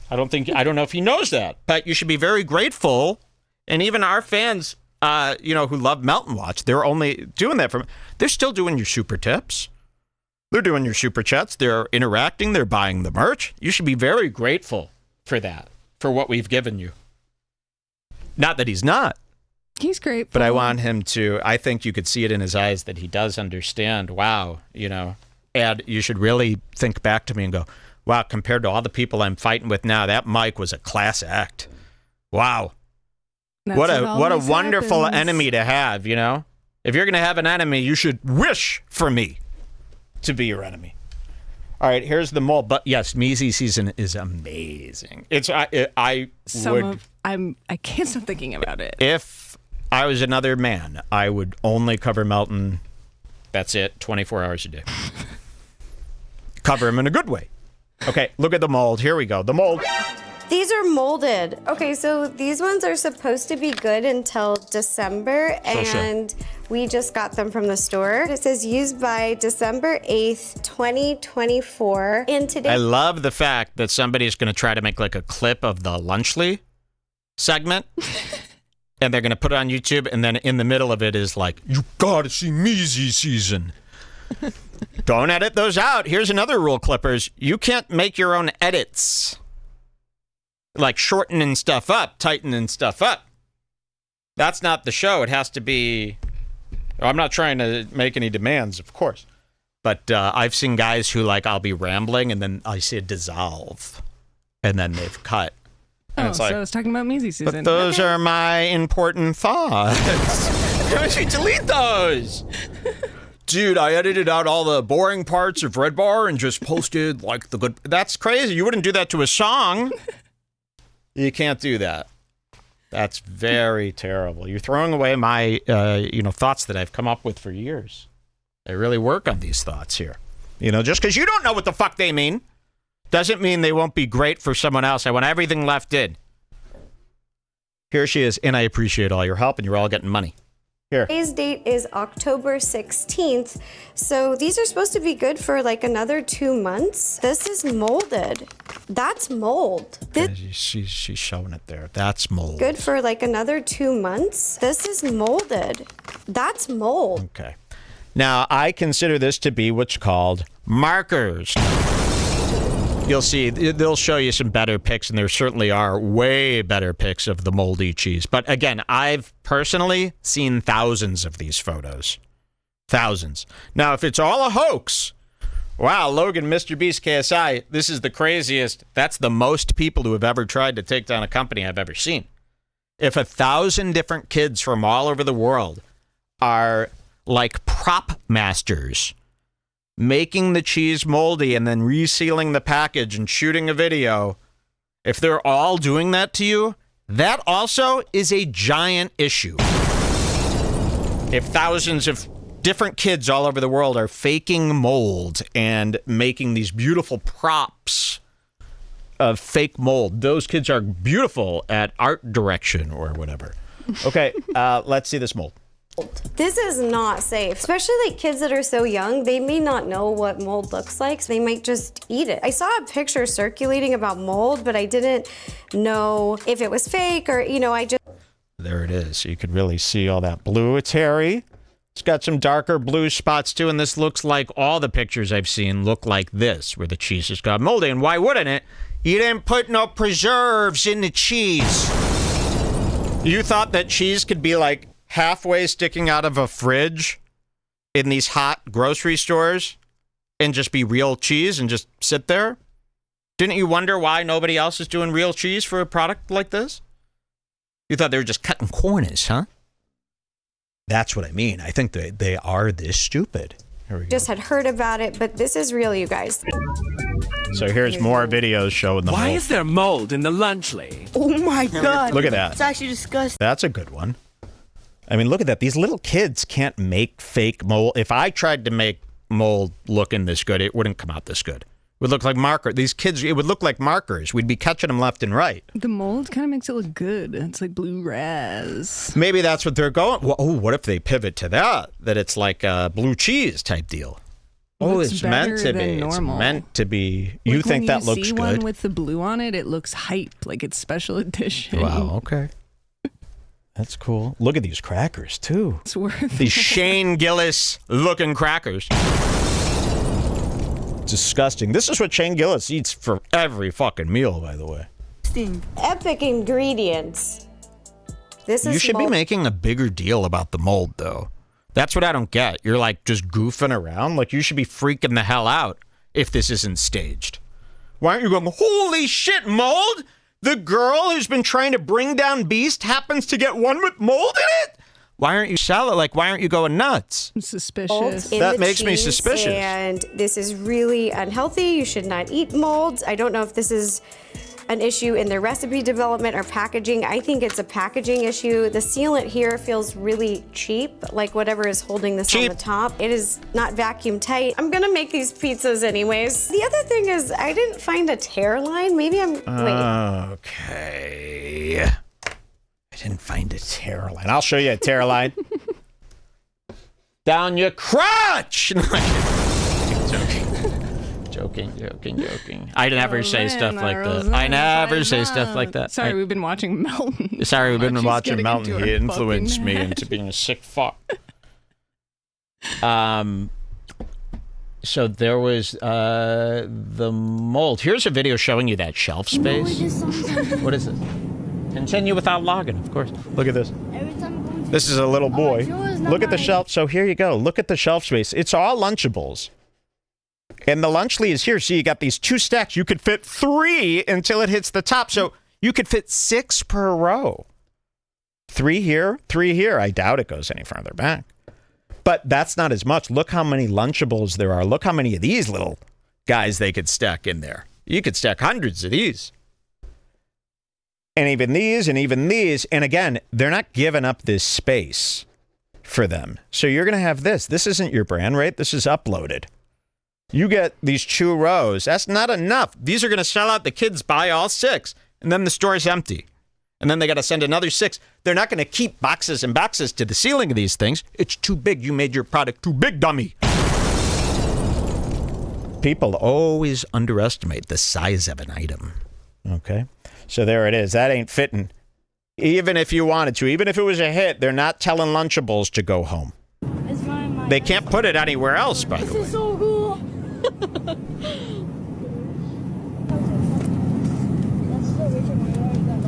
I don't know if he knows that, but you should be very grateful. And even our fans, who love Melton Watch, they're only doing that they're still doing your super tips. They're doing your super chats. They're interacting. They're buying the merch. You should be very grateful for that, for what we've given you. Not that he's not. He's great. But I want him to, I think you could see it in his eyes that he does understand, wow, and you should really think back to me and go, wow, compared to all the people I'm fighting with now, that Mike was a class act. Wow. What a wonderful enemy to have, If you're going to have an enemy, you should wish for me to be your enemy. All right, here's the mold. But yes, Measy season is amazing. I can't stop thinking about it. If I was another man, I would only cover Melton. That's it, 24 hours a day. Cover him in a good way. Okay, look at the mold. Here we go. The mold. These are molded. Okay, so these ones are supposed to be good until December, and we just got them from the store. It says used by December 8th, 2024. And today, I love the fact that somebody's going to try to make like a clip of the Lunchly segment, and they're going to put it on YouTube, and then in the middle of it is like, you gotta see Measy season. Don't edit those out. Here's another rule, Clippers. You can't make your own edits. Like shortening stuff up, tightening stuff up. That's not the show. It has to be... I'm not trying to make any demands, of course. But I've seen guys who, I'll be rambling, and then I say dissolve. And then they've cut. And so I was talking about Measy season. But those are my important thoughts. Don't you delete those? Dude, I edited out all the boring parts of Redbar and just posted, the good... That's crazy. You wouldn't do that to a song. You can't do that. That's very terrible. You're throwing away my, thoughts that I've come up with for years. I really work on these thoughts here. Just because you don't know what the fuck they mean doesn't mean they won't be great for someone else. I want everything left in. Here she is, and I appreciate all your help, and you're all getting money. Here. Today's date is October 16th, so these are supposed to be good for another 2 months. This is molded. That's mold. She's showing it there. That's mold. Good for another 2 months. This is molded. That's mold. Okay. Now, I consider this to be what's called markers. You'll see, they'll show you some better pics, and there certainly are way better pics of the moldy cheese. But again, I've personally seen thousands of these photos. Thousands. Now, if it's all a hoax, wow, Logan, MrBeast, KSI, this is the craziest. That's the most people who have ever tried to take down a company I've ever seen. If 1,000 different kids from all over the world are like prop masters, making the cheese moldy and then resealing the package and shooting a video, if they're all doing that to you, that also is a giant issue. If thousands of different kids all over the world are faking mold and making these beautiful props of fake mold, those kids are beautiful at art direction or whatever. Okay, let's see this mold. This is not safe, especially kids that are so young. They may not know what mold looks like, so they might just eat it. I saw a picture circulating about mold, but I didn't know if it was fake or, I just... There it is. You could really see all that blue. It's hairy. It's got some darker blue spots too, and this looks like all the pictures I've seen look like this, where the cheese has got moldy. And why wouldn't it? You didn't put no preserves in the cheese. You thought that cheese could be halfway sticking out of a fridge in these hot grocery stores and just be real cheese and just sit there? Didn't you wonder why nobody else is doing real cheese for a product like this? You thought they were just cutting corners, huh? That's what I mean. I think they are this stupid. Here we go. Just had heard about it, but this is real, you guys. So here's more videos showing the mold. Why is there mold in the Lunchly? Oh my God. Look at that. It's actually disgusting. That's a good one. I mean, look at that. These little kids can't make fake mold. If I tried to make mold looking this good, it wouldn't come out this good. It Would look like marker. These kids, it would look like markers. We'd be catching them left and right. The mold kind of makes it look good. It's like blue raz. Maybe that's what they're going. Well, oh, what if they pivot to that? That it's like a blue cheese type deal. Oh, it's meant to be. Normal. It's meant to be. You like think that looks good? When you see one with the blue on it, it looks hype, like it's special edition. Wow. Okay. That's cool. Look at these crackers too. It's worth these Shane Gillis looking crackers. Disgusting. This is what Shane Gillis eats for every fucking meal, by the way. Epic ingredients. This is You should be making a bigger deal about the mold, though. That's what I don't get. You're like just goofing around. Like you should be freaking the hell out if this isn't staged. Why aren't you going, holy shit, mold? The girl who's been trying to bring down Beast happens to get one with mold in it? Why aren't you selling? Like, why aren't you going nuts? I'm suspicious. That makes me suspicious. And this is really unhealthy. You should not eat molds. I don't know if this is an issue in their recipe development or packaging. I think it's a packaging issue. The sealant here feels really cheap, like whatever is holding this on the top. It is not vacuum tight. I'm gonna make these pizzas anyways. The other thing is I didn't find a tear line. Maybe I'm, wait. Okay. I didn't find a tear line. I'll show you a tear line. Down your crotch! Joking. I never say stuff like that. I never say stuff like that. Sorry, we've been watching Melton. Sorry, we've been watching Melton. He influenced me into being a sick fuck. So there was the mold. Here's a video showing you that shelf space. What is it? Continue without logging, of course. Look at this. This is a little boy. Look at the shelf. So here you go. Look at the shelf space. It's all Lunchables. And the Lunchly is here. So you got these 2 stacks. You could fit 3 until it hits the top. So you could fit 6 per row. 3 here, 3 here. I doubt it goes any farther back. But that's not as much. Look how many Lunchables there are. Look how many of these little guys they could stack in there. You could stack hundreds of these. And even these, and even these. And again, they're not giving up this space for them. So you're going to have this. This isn't your brand, right? This is uploaded. You get these 2 rows. That's not enough. These are going to sell out. The kids buy all 6. And then the store is empty. And then they got to send another 6. They're not going to keep boxes and boxes to the ceiling of these things. It's too big. You made your product too big, dummy. People always underestimate the size of an item. Okay? So there it is. That ain't fitting. Even if you wanted to. Even if it was a hit, they're not telling Lunchables to go home. They can't put it anywhere else, by the way. This is so cool.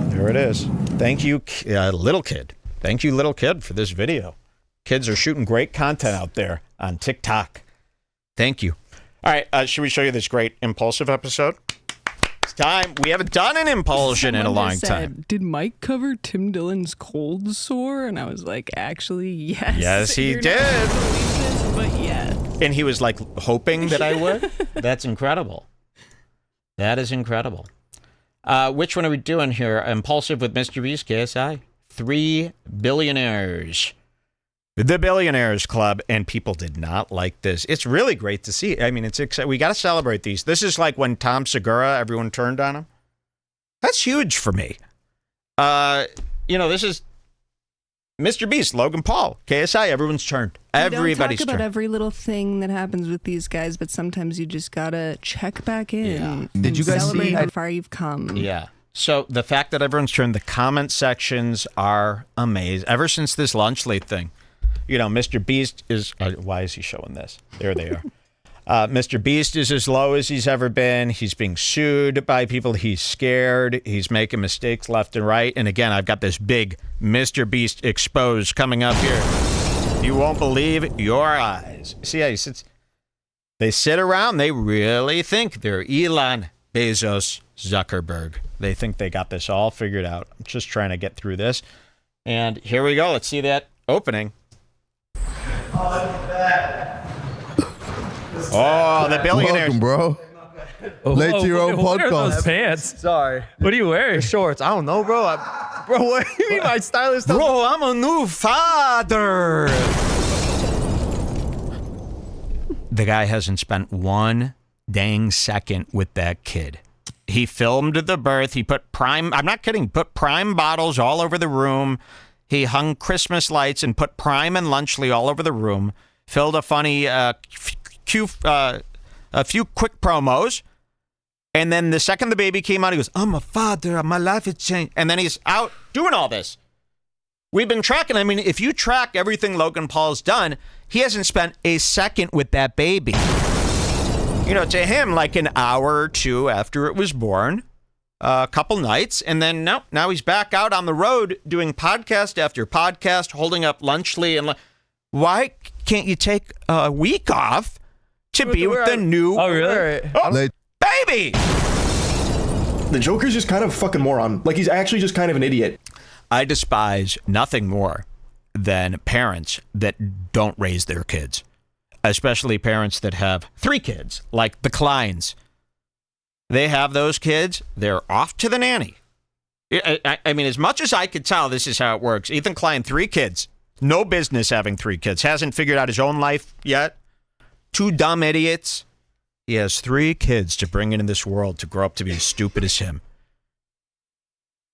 There it is. Thank you, little kid. Thank you, little kid, for this video. Kids are shooting great content out there on TikTok. Thank you. All right, should we show you this great Impaulsive episode? It's time. We haven't done an Impulsion in a long time. Did Mike cover Tim Dillon's cold sore? And I was like, actually, yes. Yes, he did. Not gonna believe this, but yes. And he was like hoping that I would. That's incredible. That is incredible. Which one are we doing here? Impaulsive with MrBeast, KSI. 3 billionaires. The Billionaires Club, and people did not like this. It's really great to see. I mean, it's exciting. We got to celebrate these. This is like when Tom Segura, everyone turned on him. That's huge for me. You know, this is MrBeast, Logan Paul, KSI, everyone's turned. Everybody's turned. Talk about turned. every little thing that happens with these guys, but sometimes you just gotta check back in. Yeah. Did you guys celebrate see how far you've come? Yeah. So the fact that everyone's turned, the comment sections are amazing. Ever since this Lunchly thing, you know, MrBeast is, why is he showing this? There they are. MrBeast is as low as he's ever been. He's being sued by people. He's scared. He's making mistakes left and right. And again, I've got this big MrBeast exposed coming up here. You won't believe your eyes. See how he sits? They sit around. They really think they're Elon Bezos Zuckerberg. They think they got this all figured out. I'm just trying to get through this. And here we go. Let's see that opening. Oh, look at that. Oh, the billionaires. Welcome, bro. Late to your own What are those podcast. pants? Sorry. What are you wearing? Shorts. I don't know, bro. Bro, what do you mean my stylist? Bro, I'm a new father. The guy hasn't spent $1 dang second with that kid. He filmed the birth. He put I'm not kidding, put Prime bottles all over the room. He hung Christmas lights and put Prime and Lunchly all over the room. Filled a funny, a few quick promos. And then the second the baby came out, he goes, I'm a father. My life has changed. And then he's out doing all this. We've been tracking. I mean, if you track everything Logan Paul's done, he hasn't spent a second with that baby. You know, to him, like an hour or two after it was born, a couple nights, and then now he's back out on the road doing podcast after podcast, holding up Lunchly. And why can't you take a week off to be with the new baby? The Joker's just kind of a fucking moron. Like, he's actually just kind of an idiot. I despise nothing more than parents that don't raise their kids. Especially parents that have 3 kids, like the Kleins. They have those kids, they're off to the nanny. I mean, as much as I could tell, this is how it works. Ethan Klein, 3 kids. No business having 3 kids. Hasn't figured out his own life yet. 2 dumb idiots. He has 3 kids to bring into this world to grow up to be as stupid as him.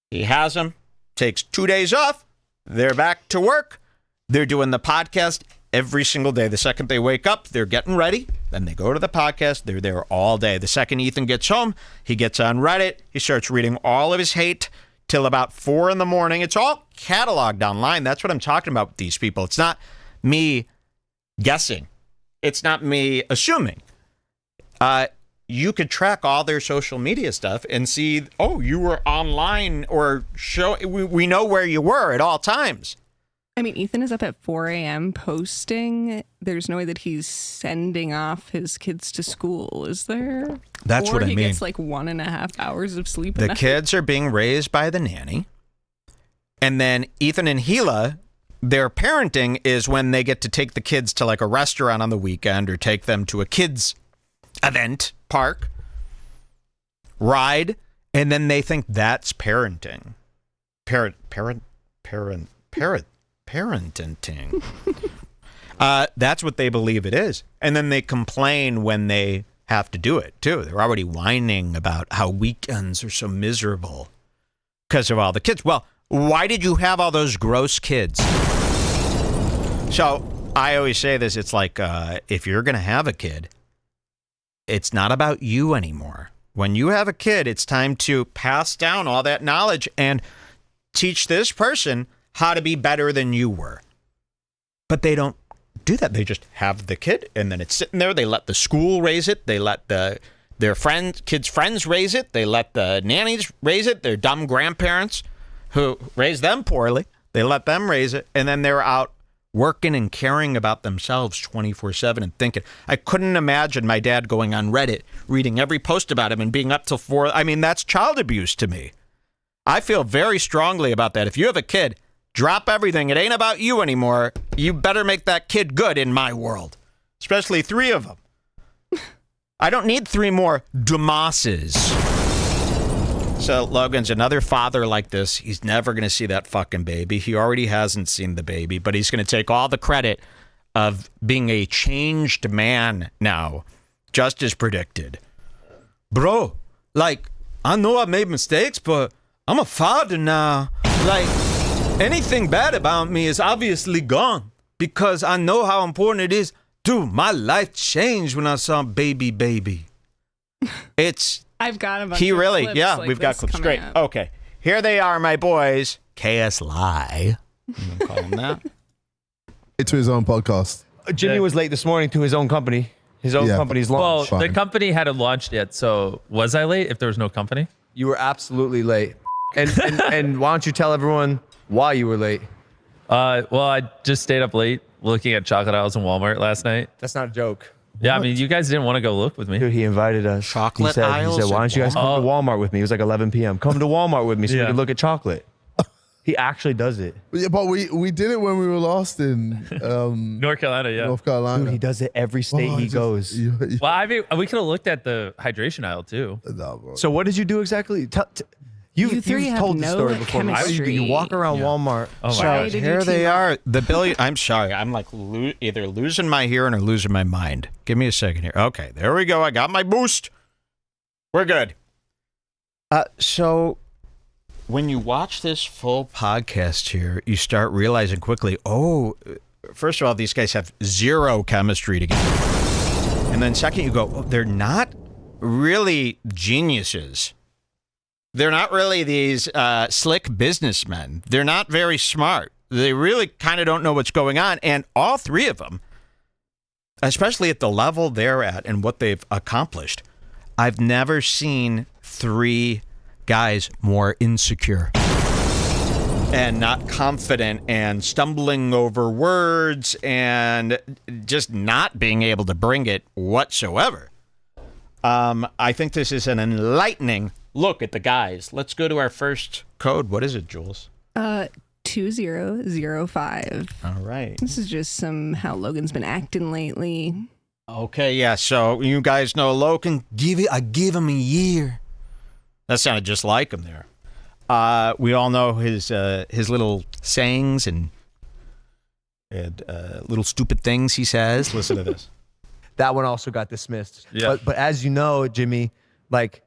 He has them, takes 2 days off. They're back to work. They're doing the podcast every single day. The second they wake up, they're getting ready. Then they go to the podcast. They're there all day. The second Ethan gets home, he gets on Reddit. He starts reading all of his hate till about 4 in the morning. It's all cataloged online. That's what I'm talking about with these people. It's not me guessing. It's not me assuming. You could track all their social media stuff and see, oh, you were online, or we know where you were at all times. I mean, Ethan is up at 4 a.m. posting. There's no way that he's sending off his kids to school, is there? That's what I mean. Or he gets like 1.5 hours of sleep. The kids are being raised by the nanny. And then Ethan and Gila, their parenting is when they get to take the kids to like a restaurant on the weekend or take them to a kids event, park, ride, and then they think that's parenting. Parenting. That's what they believe it is. And then they complain when they have to do it, too. They're already whining about how weekends are so miserable because of all the kids. Well, why did you have all those gross kids? So I always say this. It's like if you're going to have a kid, it's not about you anymore. When you have a kid, it's time to pass down all that knowledge and teach this person how to be better than you were. But they don't do that. They just have the kid, and then it's sitting there. They let the school raise it. They let their kids' friends raise it. They let the nannies raise it. Their dumb grandparents who raised them poorly, they let them raise it, and then they're out working and caring about themselves 24/7 and thinking. I couldn't imagine my dad going on Reddit, reading every post about him and being up till 4. I mean, that's child abuse to me. I feel very strongly about that. If you have a kid, drop everything. It ain't about you anymore. You better make that kid good in my world, especially 3 of them. I don't need 3 more Dumases. So Logan's another father like this. He's never going to see that fucking baby. He already hasn't seen the baby, but he's going to take all the credit of being a changed man now, just as predicted. Bro, like, I know I made mistakes, but I'm a father now. Like, anything bad about me is obviously gone because I know how important it is. Dude, my life changed when I saw baby. I've got a bunch of clips like we've got clips. Great. Up. Okay. Here they are, my boys. KSI. You can call them that. To his own podcast. Jimmy was late this morning to his own company. His own company's launch. Well, the company hadn't launched yet, so was I late if there was no company? You were absolutely late. And why don't you tell everyone why you were late? Well, I just stayed up late looking at chocolate aisles in Walmart last night. That's not a joke. Yeah, I mean, you guys didn't want to go look with me. Dude, he invited us. Chocolate aisles? He said, why don't you guys come to Walmart with me? It was like 11 p.m. Come to Walmart with me so we can look at chocolate. He actually does it. Yeah, but we did it when we were lost in North Carolina, yeah. North Carolina. Dude, he does it every state he goes. Well, I mean, we could have looked at the hydration aisle too. No, bro. So what did you do exactly? You three you've have told the no story before. chemistry. You walk around Walmart. Oh my So gosh. here they are. The billion. I'm sorry. I'm like either losing my hearing or losing my mind. Give me a second here. Okay, there we go. I got my boost. We're good. So when you watch this full podcast here, you start realizing quickly, oh, first of all, these guys have zero chemistry together. And then second, you go, oh, they're not really geniuses. They're not really these slick businessmen. They're not very smart. They really kind of don't know what's going on. And all three of them, especially at the level they're at and what they've accomplished, I've never seen three guys more insecure and not confident and stumbling over words and just not being able to bring it whatsoever. I think this is an enlightening look at the guys. Let's go to our first code. What is it, Jules? 2005. All right. This is just how Logan's been acting lately. Okay, yeah. So you guys know Logan. I give him a year. That sounded just like him there. We all know his little sayings and little stupid things he says. Listen to this. That one also got dismissed. Yeah. But as you know, Jimmy, like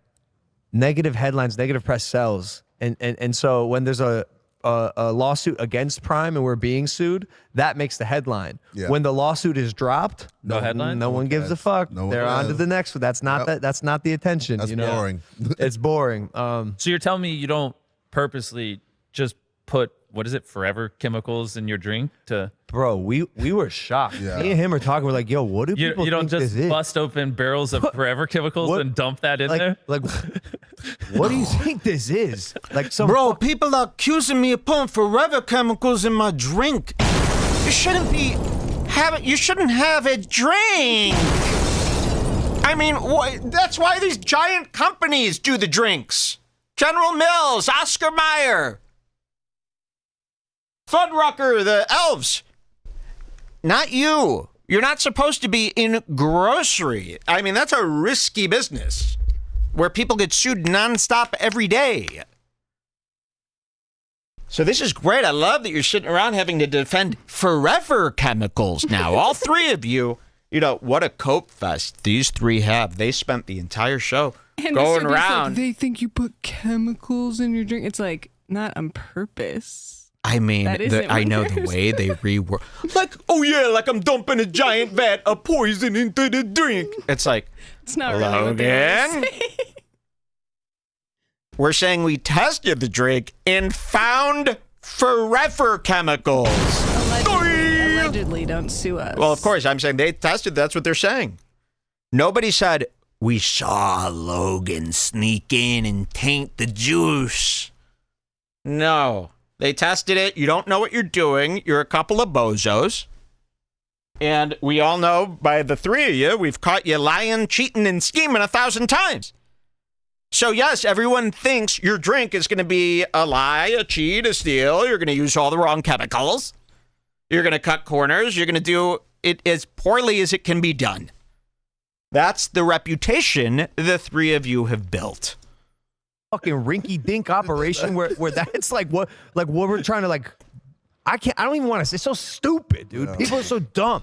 negative headlines, negative press sells. And so when there's a lawsuit against Prime and we're being sued, that makes the headline. Yeah. When the lawsuit is dropped, No headline? No one gives a fuck. No one They're on to cares. the next one. That's not that's not the attention. That's you know? boring. It's boring. So you're telling me you don't purposely just put, what is it, forever chemicals in your drink to... Bro, we were shocked. Yeah. Me and him are talking. We're like, yo, what do people You don't think just this is? bust open barrels of forever chemicals What? and dump that in there? Like, what do you think this is? Like some Bro, people are accusing me of putting forever chemicals in my drink. You shouldn't have a drink. I mean, that's why these giant companies do the drinks. General Mills, Oscar Mayer, Fuddrucker, the elves. Not you. You're not supposed to be in grocery. I mean, that's a risky business where people get sued nonstop every day. So this is great. I love that you're sitting around having to defend forever chemicals now. All three of you, what a cope fest these three have. They spent the entire show And going Mr. Beast, around. like, they think you put chemicals in your drink. It's like, not on purpose. I mean, I know the way they rework. Like, oh yeah, like I'm dumping a giant vat of poison into the drink. It's like, It's not really what they Logan, were saying. we're saying we tested the drink and found forever chemicals. Allegedly, don't sue us. Well, of course, I'm saying they tested. That's what they're saying. Nobody said, we saw Logan sneak in and taint the juice. No. They tested it. You don't know what you're doing. You're a couple of bozos. And we all know by the three of you, we've caught you lying, cheating, and scheming 1,000 times. So, yes, everyone thinks your drink is going to be a lie, a cheat, a steal. You're going to use all the wrong chemicals. You're going to cut corners. You're going to do it as poorly as it can be done. That's the reputation the three of you have built. fucking rinky-dink operation where that's like what we're trying to like. I don't even want to say. It's so stupid, dude. Yeah. People are so dumb.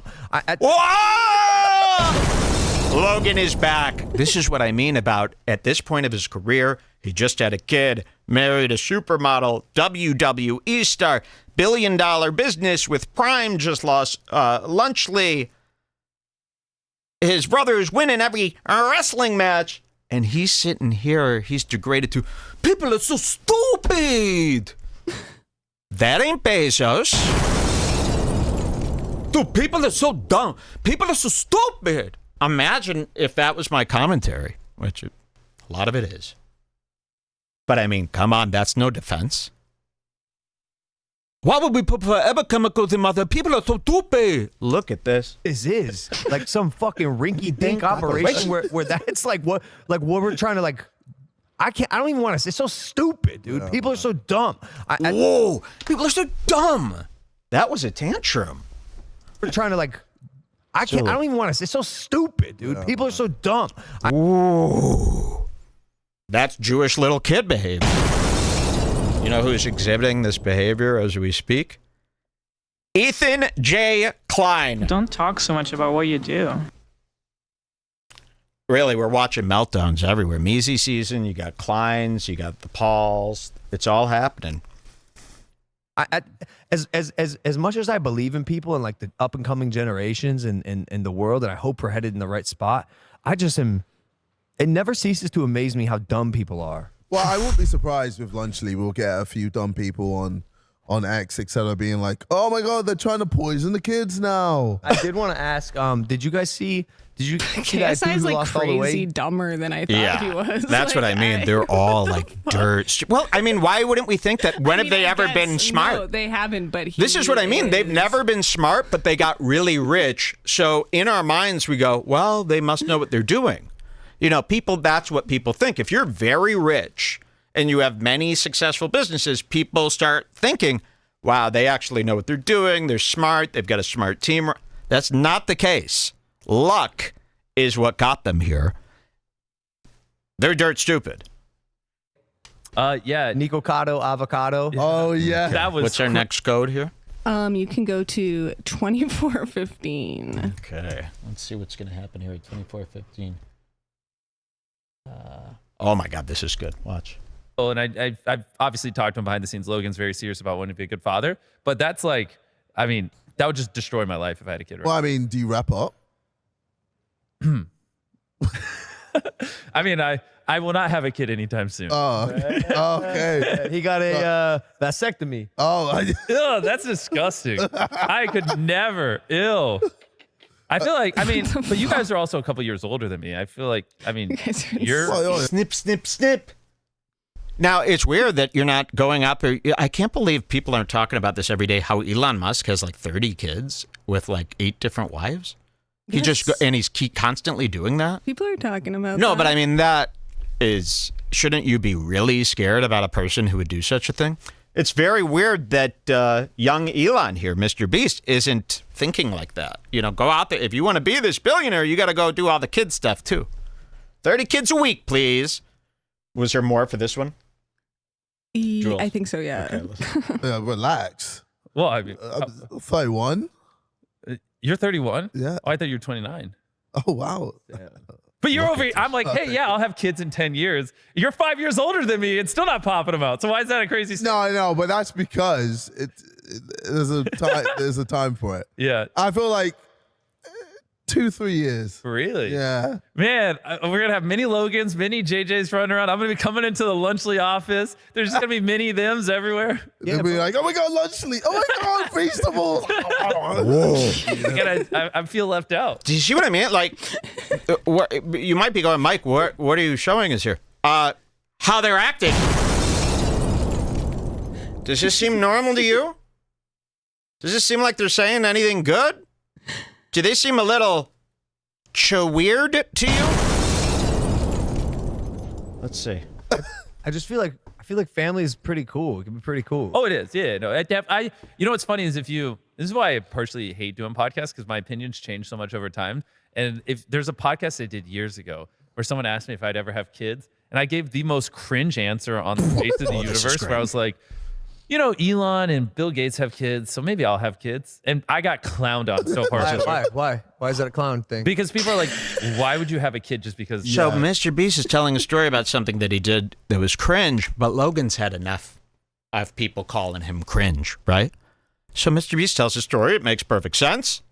Logan is back. This is what I mean about at this point of his career, he just had a kid, married a supermodel, WWE star, billion-dollar business with Prime, just lost Lunchly. His brother's winning every wrestling match. And he's sitting here, he's degraded to, people are so stupid. That ain't Bezos. Dude, people are so dumb. People are so stupid. Imagine if that was my commentary, which a lot of it is. But I mean, come on, that's no defense. Why would we put forever chemicals in mother? People are so stupid. Look at this. This is like some fucking rinky-dink operation where that's like what we're trying to like. I don't even want to say. It's so stupid, dude. People are so dumb. Whoa, people are so dumb. That was a tantrum. We're trying to like. I don't even want to say. It's so stupid, dude. People are so dumb. Ooh, that's Jewish little kid behavior. You know who's exhibiting this behavior as we speak? Ethan J. Klein. Don't talk so much about what you do. Really, we're watching meltdowns everywhere. Measy season, you got Kleins, you got the Pauls. It's all happening. As much as I believe in people and like the up and coming generations and the world, and I hope we're headed in the right spot, I just am. It never ceases to amaze me how dumb people are. Well, I won't be surprised with Lunchly. We'll get a few dumb people on X, etc., being like, "Oh my God, they're trying to poison the kids now." I did want to ask, did you guys see? Did you see that dude KSI is who like lost all the crazy weight? dumber than I thought he was. That's like, what I mean. They're all like dirt. Well, I mean, why wouldn't we think that? When have they ever been smart? No, they haven't, but This is what I mean. They've never been smart, but they got really rich. So in our minds, we go, well, they must know what they're doing. You know, people, that's what people think. If you're very rich and you have many successful businesses, people start thinking, wow, they actually know what they're doing. They're smart. They've got a smart team. That's not the case. Luck is what got them here. They're dirt stupid. Yeah. Nico Cotto, avocado. Oh, yeah. That was What's our next code here? You can go to 2415. Okay. Let's see what's going to happen here at 2415. Oh my God, this is good. Watch. Oh, and I've obviously talked to him behind the scenes. Logan's very serious about wanting to be a good father, but that's like, I mean, that would just destroy my life if I had a kid. Right? Well, I mean, do you wrap up? I mean, I will not have a kid anytime soon. Oh, okay. He got a vasectomy. Oh, Ew, that's disgusting. I could never. Ew. I feel like, I mean, but you guys are also a couple years older than me. I feel like, I mean, you're snip, snip, snip. Now, it's weird that you're not going up. I can't believe people aren't talking about this every day, how Elon Musk has like 30 kids with like 8 different wives. He just, and he's constantly doing that. People are talking about No, that. but I mean, that is, shouldn't you be really scared about a person who would do such a thing? It's very weird that young Elon here, MrBeast, isn't thinking like that. You know, go out there. If you want to be this billionaire, you got to go do all the kid stuff too. 30 kids a week, please. Was there more for this one? I think so, yeah. Okay, yeah, relax. Well, I mean, 31. You're 31? Yeah. Oh, I thought you were 29. Oh, wow. But you're over here. I'm like, hey, yeah, I'll have kids in 10 years. You're 5 years older than me and still not popping them out. So why is that a crazy No, I know, but that's because there's a time. There's a time for it. Yeah. I feel like 2-3 years. Really? Yeah. Man, we're going to have mini Logans, mini JJs running around. I'm going to be coming into the Lunchly office. There's just going to be mini thems everywhere. They'll be like, oh my God, Lunchly. Oh my God, Feastables. Whoa. I feel left out. Do you see what I mean? Like, you might be going, Mike, what are you showing us here? How they're acting. Does this seem normal to you? Does this seem like they're saying anything good? Do they seem a little weird to you? Let's see. I just feel like family is pretty cool. It can be pretty cool. Oh, it is. Yeah. No, you know what's funny is this is why I personally hate doing podcasts because my opinions change so much over time. And if there's a podcast I did years ago where someone asked me if I'd ever have kids, and I gave the most cringe answer on the face of the universe where I was like, you know, Elon and Bill Gates have kids, so maybe I'll have kids. And I got clowned on so hard. Why? Why is that a clown thing? Because people are like, why would you have a kid just because? So MrBeast is telling a story about something that he did that was cringe, but Logan's had enough of people calling him cringe, right? So MrBeast tells a story. It makes perfect sense.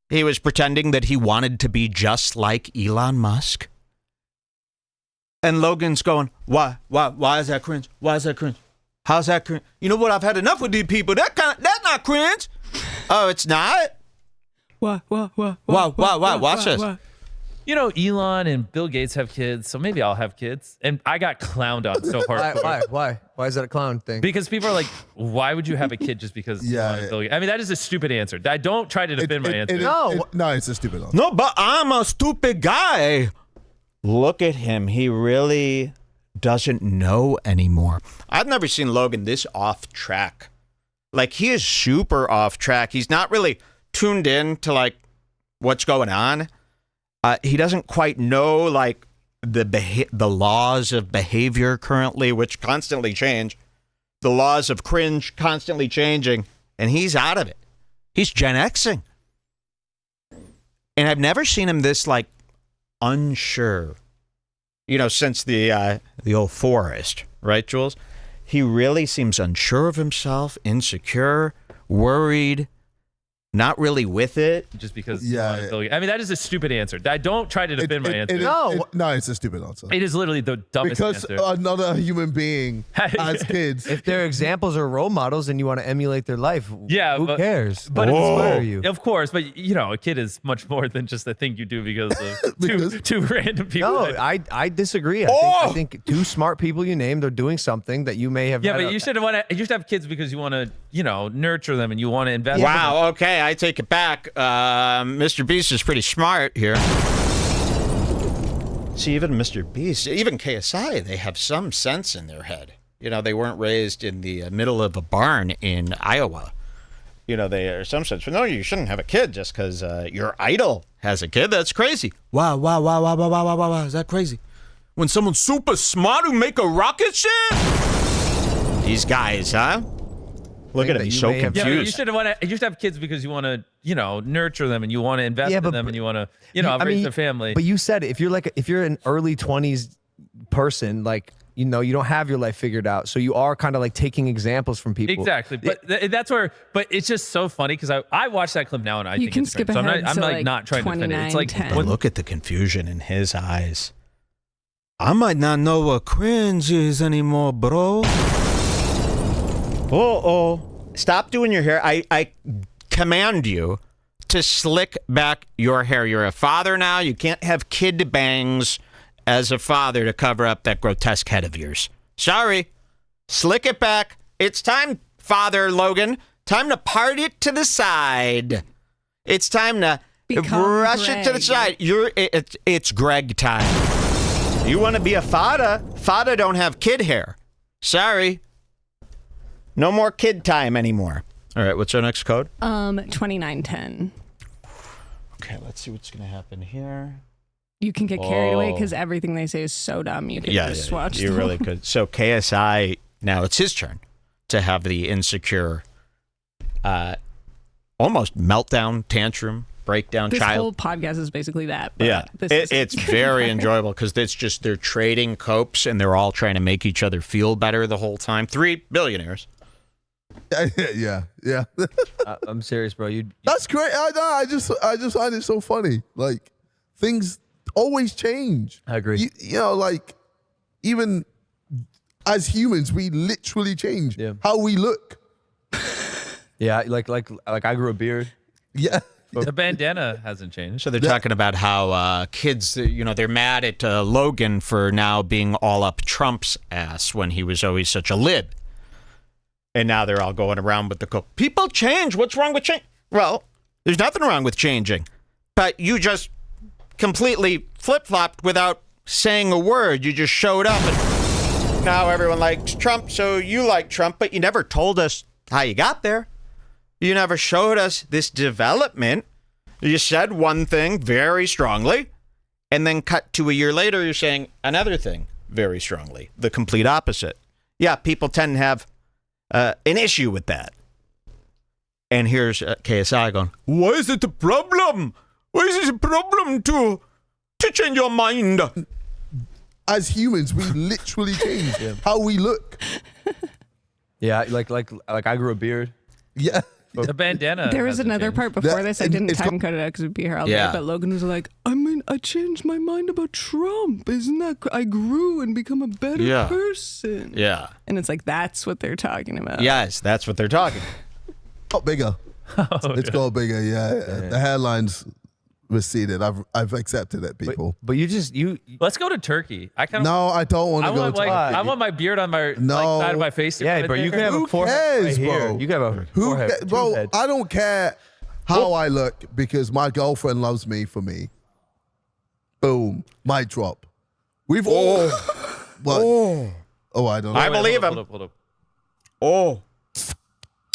He was pretending that he wanted to be just like Elon Musk. And Logan's going, why is that cringe? Why is that cringe? How's that cringe? You know what? I've had enough with these people. That's not cringe. Oh, it's not? Why? Watch this. You know, Elon and Bill Gates have kids, so maybe I'll have kids. And I got clowned on so hard. Why? Why is that a clown thing? Because people are like, why would you have a kid just because? Bill Gates? I mean, that is a stupid answer. I don't try to defend my answer. No, it's a stupid answer. No, but I'm a stupid guy. Look at him. He really doesn't know anymore. I've never seen Logan this off track. Like, he is super off track. He's not really tuned in to like what's going on. He doesn't quite know like the laws of behavior currently, which constantly change. the laws of cringe constantly changing, and he's out of it. He's Gen Xing. And I've never seen him this, like, unsure. You know, since the old Forest, right, Jules? He really seems unsure of himself, insecure, worried, not really with it. Just because. Yeah. I mean, that is a stupid answer. I don't try to defend my answer. No, it's a stupid answer. It is literally the dumbest because answer. another human being has kids. If they're examples or role models and you want to emulate their life, who cares? But inspire you. Of course, but you know, a kid is much more than just a thing you do because of two random people. No, I disagree. I think two smart people you named are doing something that you may have. Yeah, but you should have kids because you want to, you know, nurture them and you want to invest. Wow. Okay, I take it back. MrBeast is pretty smart here. See, even MrBeast, even KSI, they have some sense in their head. You know, they weren't raised in the middle of a barn in Iowa. You know, they are some sense. No, you shouldn't have a kid just because your idol has a kid. That's crazy. Wow. Is that crazy? When someone's super smart who make a rocket ship? These guys, huh? Look at him. He's so confused. Yeah, you should have kids because you want to, you know, nurture them and you want to invest in them and you want to, you know, raise their family. But you said if you're an early 20s person, like, you know, you don't have your life figured out, so you are kind of like taking examples from people. Exactly, but that's where. But it's just so funny because I watched that clip now and I think can it's skip great. So ahead I'm to, like not trying to defend it. It's like But look at the confusion in his eyes. I might not know what cringe is anymore, bro. Stop doing your hair. I command you to slick back your hair. You're a father now. You can't have kid bangs as a father to cover up that grotesque head of yours. Sorry. Slick it back. It's time, Father Logan. Time to part it to the side. It's time to brush it to the side. It's Greg time. You want to be a father? Father don't have kid hair. Sorry. No more kid time anymore. All right, what's our next code? 2910. Okay, let's see what's going to happen here. You can get carried away because everything they say is so dumb. You can just watch you them. really could. So KSI, now it's his turn to have the insecure, almost meltdown, tantrum, breakdown, this child. whole podcast is basically that. Yeah, it's very enjoyable because it's just they're trading copes and they're all trying to make each other feel better the whole time. 3 billionaires. Yeah. I'm serious, bro. That's great. I just find it so funny. Like, things always change. I agree. You know, like, even as humans, we literally change how we look. Yeah, like I grew a beard. Yeah. The bandana hasn't changed. So they're talking about how kids, you know, they're mad at Logan for now being all up Trump's ass when he was always such a lib. And now they're all going around with the quote, people change. What's wrong with change? Well, there's nothing wrong with changing. But you just completely flip-flopped without saying a word. You just showed up and now everyone likes Trump, so you like Trump, but you never told us how you got there. You never showed us this development. You said one thing very strongly, and then cut to a year later, you're saying another thing very strongly, the complete opposite. Yeah, people tend to have an issue with that. And here's KSI going, why is it a problem? Why is it a problem to change your mind? As humans, we literally change how we look. Yeah, like I grew a beard. Yeah. The bandana. There was another part before this. I didn't time code it out because it'd be here all day. But Logan was like, I changed my mind about Trump. Isn't that? I grew and become a better person. Yeah. And it's like, that's what they're talking about. Yes, that's what they're talking about. Got bigger. It's got bigger, yeah. The hairline's receded. I've accepted it, people. But you let's go to Turkey. I don't want to go to Turkey. I want my beard on my side of my face. Yeah, bro, you can have a forehead cares, right bro? here. You can have a forehead. Bro, I don't care how I look because my girlfriend loves me for me. Boom. Mic drop. We've all... I don't know. I believe him. Hold up.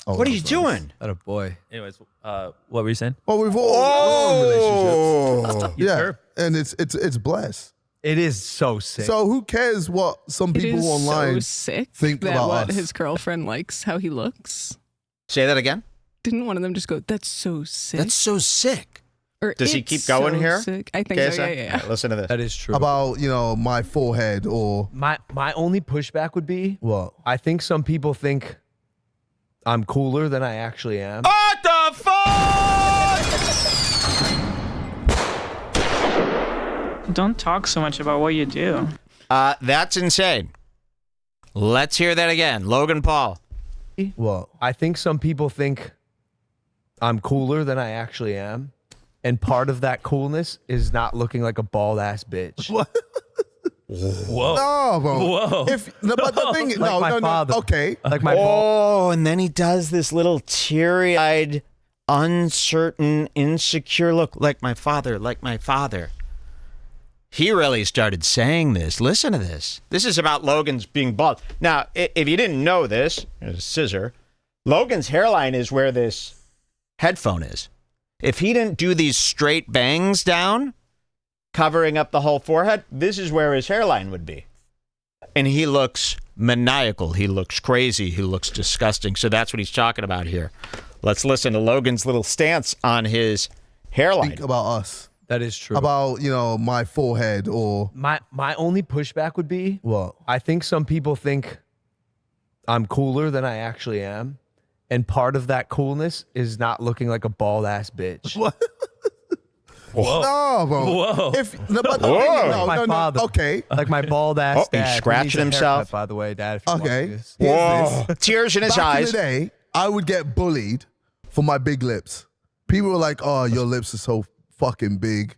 What are you doing? That a boy. Anyways, what were you saying? Well, we've all relationships. You Yeah, sure? and it's blessed. It is so sick. So who cares what some people it is online so sick think that about what us? his girlfriend likes how he looks. Say that again. Didn't one of them just go, "That's so sick"? That's so sick. Or Does he "It's keep going so here? sick." I think so. KSI? Yeah. All right, listen to this. That is true. About, my forehead or My only pushback would be, what? I think some people think I'm cooler than I actually am. What the fuck? Don't talk so much about what you do. That's insane. Let's hear that again. Logan Paul. What? I think some people think I'm cooler than I actually am. And part of that coolness is not looking like a bald ass bitch. What? Whoa. No, bro. Whoa. But the thing, Like my no. father. Okay. Like my bald. Oh, and then he does this little teary-eyed, uncertain, insecure look. Like my father, like my father. He really started saying this. Listen to this. This is about Logan's being bald. Now, if you didn't know this, there's a scissor. Logan's hairline is where this headphone is. If he didn't do these straight bangs down, covering up the whole forehead, this is where his hairline would be. And he looks maniacal. He looks crazy. He looks disgusting. So that's what he's talking about here. Let's listen to Logan's little stance on his hairline. Think about us. That is true. About, my forehead or My only pushback would be, what? I think some people think I'm cooler than I actually am. And part of that coolness is not looking like a bald ass bitch. What? Whoa. No, bro. Whoa. But the thing, no, My father. Okay. Like my bald ass Oh, he's dad. who scratching needs a himself. haircut, by the way, Dad. If you're Okay. watching this. Here's Whoa. this. Tears in his Back eyes. in the day, I would get bullied for my big lips. People were like, "Oh, your lips are so fucking big,"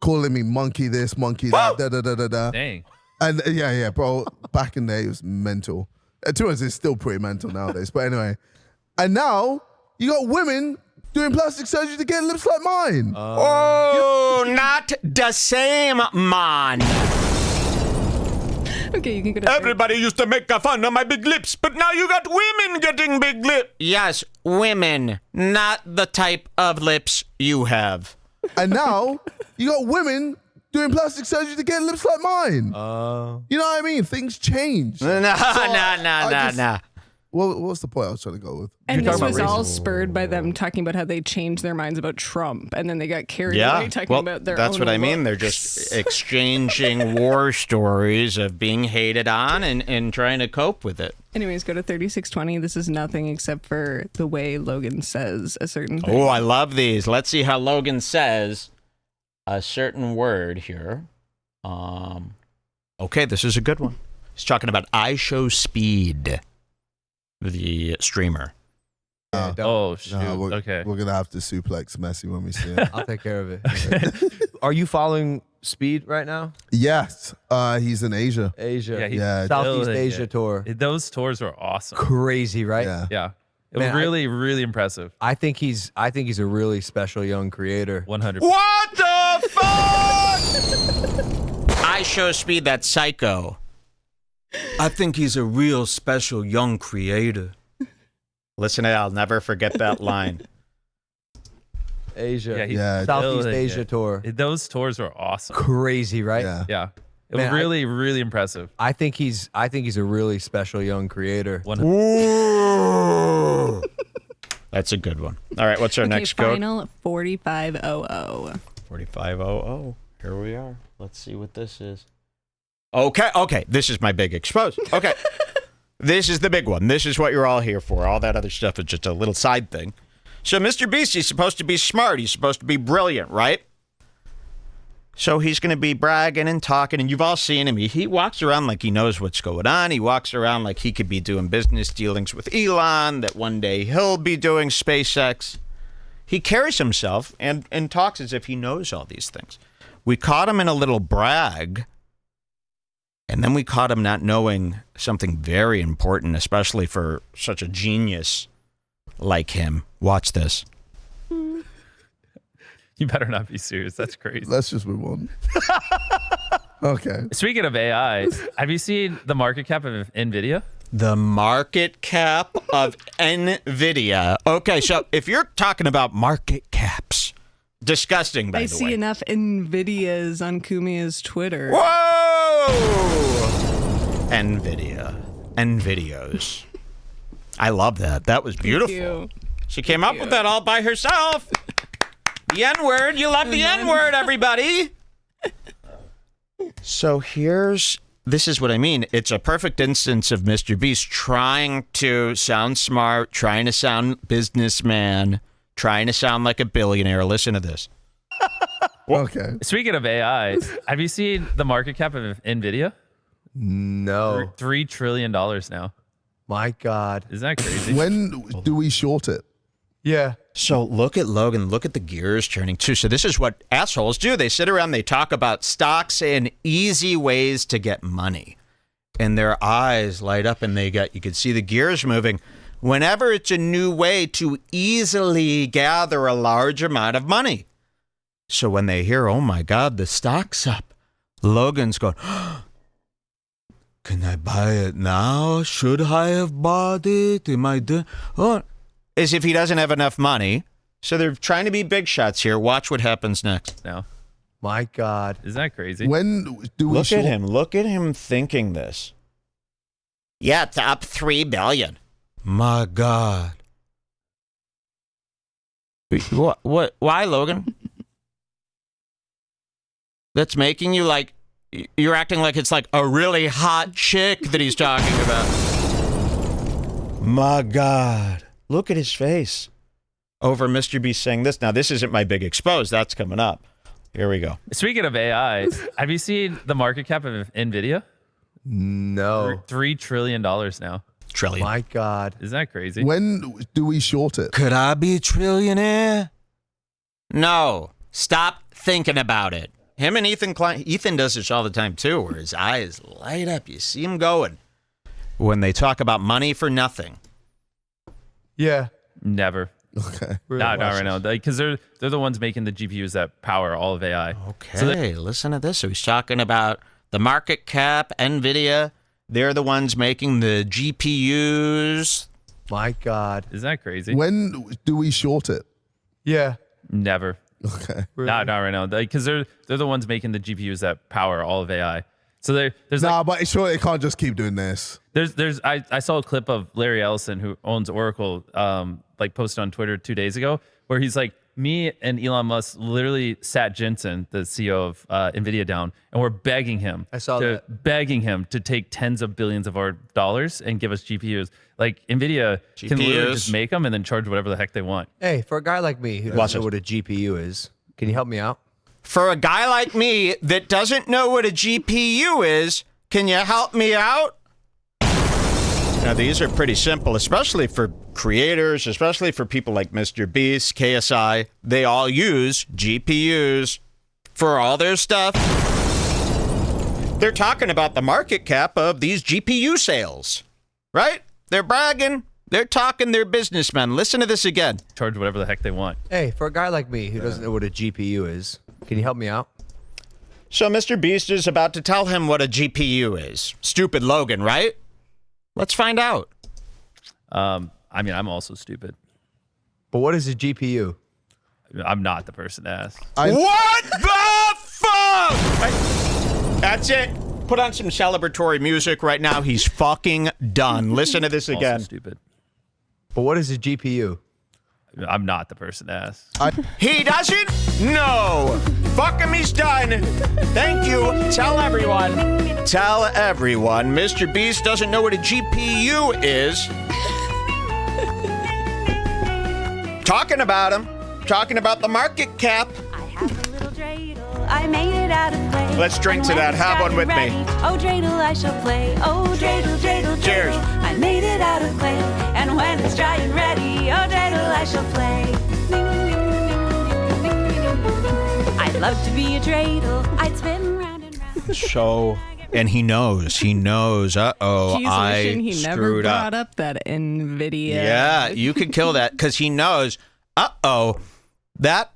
calling me monkey this, monkey that, da da da da da. Dang. And yeah, bro. Back in the day, it was mental. To us, it's still pretty mental nowadays. But anyway, and now you got women doing plastic surgery to get lips like mine. Oh, not the same, man. Okay, you can go to Everybody used to make fun of my big lips, but now you got women getting big lips. Yes, women, not the type of lips you have. And now you got women doing plastic surgery to get lips like mine. You know what I mean? Things change. Nah. Well, what's the point I was trying to go with? And You're this talking was about all racism. spurred by them talking about how they changed their minds about Trump, and then they got carried away talking well, about their that's own what I mean. They're looks. just exchanging war stories of being hated on and trying to cope with it. Anyways, go to 3620. This is nothing except for the way Logan says a certain thing. Oh, I love these. Let's see how Logan says a certain word here. Okay, this is a good one. He's talking about I Show Speed, the streamer. Oh, shoot. We're going to have to suplex Messi when we see him. I'll take care of it. Are you following Speed right now? Yes. He's in Asia. Asia. Yeah. Southeast Asia tour. Those tours were awesome. Crazy, right? Yeah. Yeah. It Man, was really, really impressive. I think he's a really special young creator. 100%. What the fuck? I Show Speed, that psycho. I think he's a real special young creator. Listen, I'll never forget that line. Asia. Yeah, Southeast Asia tour. Those tours were awesome. Crazy, right? Yeah. It was really, really impressive. I think he's a really special young creator. Ooh. That's a good one. All right, what's our next code? Final 4500. 4500. Here we are. Let's see what this is. Okay. This is my big expose. Okay. This is the big one. This is what you're all here for. All that other stuff is just a little side thing. So MrBeast, he's supposed to be smart. He's supposed to be brilliant, right? So he's going to be bragging and talking, and you've all seen him. He walks around like he knows what's going on. He walks around like he could be doing business dealings with Elon, that one day he'll be doing SpaceX. He carries himself and talks as if he knows all these things. We caught him in a little brag, and then we caught him not knowing something very important, especially for such a genius like him. Watch this. You better not be serious. That's crazy. Let's just move on. Okay. Speaking of AI, have you seen the market cap of NVIDIA? The market cap of NVIDIA. Okay, so if you're talking about market caps, Disgusting, by I the way. see enough NVIDIAs on Kumia's Twitter. Whoa! NVIDIA. NVIDIOs. I love that. That was beautiful. She came up with that all by herself. The N-word. You love the N-word, everybody. So this is what I mean. It's a perfect instance of MrBeast trying to sound smart, trying to sound businessman, trying to sound like a billionaire. Listen to this. Okay. Speaking of AI, have you seen the market cap of NVIDIA? No. $3 trillion now. My God. Isn't that crazy? When do we short it? Yeah. So look at Logan. Look at the gears turning too. So this is what assholes do. They sit around, they talk about stocks and easy ways to get money. And their eyes light up and you can see the gears moving. Whenever it's a new way to easily gather a large amount of money. So when they hear, oh my God, the stock's up, Logan's going, can I buy it now? Should I have bought it? Am I doing? Oh, as if he doesn't have enough money. So they're trying to be big shots here. Watch what happens next. Now. My God. Isn't that crazy? When do we Look at him. Look at him thinking this. Yeah, it's up $3 billion. My God. What? Why, Logan? That's making you like, you're acting like it's like a really hot chick that he's talking about. My God. Look at his face. Over MrBeast saying this. Now, this isn't my big expose. That's coming up. Here we go. Speaking of AI, have you seen the market cap of NVIDIA? No. $3 trillion now. Trillion. My God. Isn't that crazy? When do we short it? Could I be a trillionaire? No. Stop thinking about it. Him and Ethan does this all the time too, where his eyes light up. You see him going. When they talk about money for nothing. Yeah. Never. Okay. Not right now. Because they're the ones making the GPUs that power all of AI. Okay. So listen to this. So he's talking about the market cap, NVIDIA. They're the ones making the GPUs. My God. Isn't that crazy? When do we short it? Yeah. Never. Okay. Not right now. Because they're the ones making the GPUs that power all of AI. So there's but sure, it can't just keep doing this. I saw a clip of Larry Ellison, who owns Oracle, posted on Twitter 2 days ago, where he's like, me and Elon Musk literally sat Jensen, the CEO of NVIDIA, down, and we're begging him. Begging him to take tens of billions of our dollars and give us GPUs. Like NVIDIA can literally just make them and then charge whatever the heck they want. Hey, for a guy like me who doesn't know what a GPU is, can you help me out? For a guy like me that doesn't know what a GPU is, can you help me out? Now, these are pretty simple, especially for creators, especially for people like MrBeast, KSI. They all use GPUs for all their stuff. They're talking about the market cap of these GPU sales, right? They're bragging. They're talking. They're businessmen. Listen to this again. Charge whatever the heck they want. Hey, for a guy like me who doesn't know what a GPU is, can you help me out? So MrBeast is about to tell him what a GPU is. Stupid Logan, right? Let's find out. I'm also stupid. But what is a GPU? I'm not the person to ask. What the fuck? That's it. Put on some celebratory music right now. He's fucking done. Listen to this again. Also stupid. But what is a GPU? I'm not the person to ask. He doesn't? No. Fuck him, he's done. Thank you. Tell everyone. Tell everyone MrBeast doesn't know what a GPU is. Talking about him. Talking about the market cap. I have a little dreidel. I made it out of clay. Let's drink to that. Have one with me. Oh, dreidel, I shall play. Oh, dreidel, dreidel, dreidel. Cheers. I made it out of clay. And when it's dry and ready, oh, dreidel, I shall play. I'd love to be a dreidel. I'd spin round and round. So, and he knows. Uh-oh, He's I wishing he never screwed brought up. up that NVIDIA. Yeah, you could kill that because he knows, uh-oh, that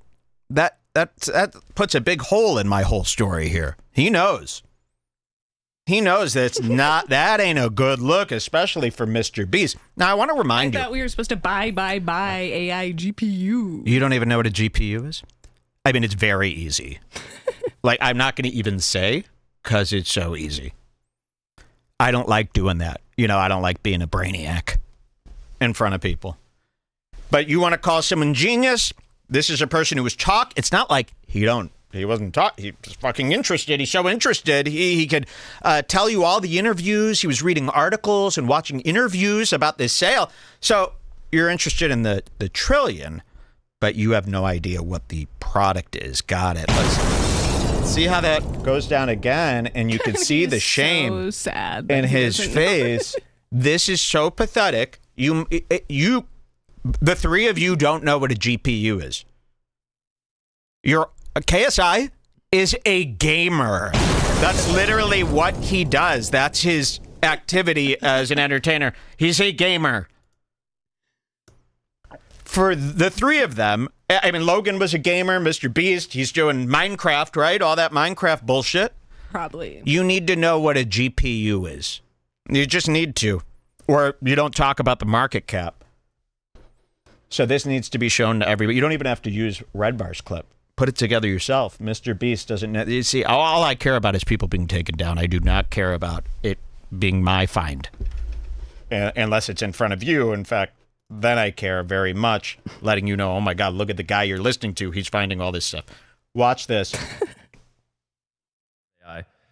puts a big hole in my whole story here. He knows. He knows that ain't a good look, especially for MrBeast. Now, I want to remind you. I thought we were supposed to buy AI GPU. You don't even know what a GPU is? I mean, it's very easy. Like, I'm not going to even say because it's so easy. I don't like doing that. You know, I don't like being a brainiac in front of people. But you want to call someone genius? This is a person who was talk. It's not like he wasn't talk. He was fucking interested. He's so interested. He could tell you all the interviews. He was reading articles and watching interviews about this sale. So you're interested in the trillion, but you have no idea what the product is. Got it. Let's see how that goes down again, and you can see the shame so sad that in he his doesn't know. face. This is so pathetic. You, the three of you don't know what a GPU is. KSI is a gamer. That's literally what he does. That's his activity as an entertainer. He's a gamer. For the three of them, I mean, Logan was a gamer, MrBeast, he's doing Minecraft, right? All that Minecraft bullshit. Probably. You need to know what a GPU is. You just need to. Or you don't talk about the market cap. So this needs to be shown to everybody. You don't even have to use Redbar's clip. Put it together yourself. MrBeast doesn't know. You see, all I care about is people being taken down. I do not care about it being my find. Unless it's in front of you. In fact, then I care very much, letting you know, oh my God, look at the guy you're listening to. He's finding all this stuff. Watch this.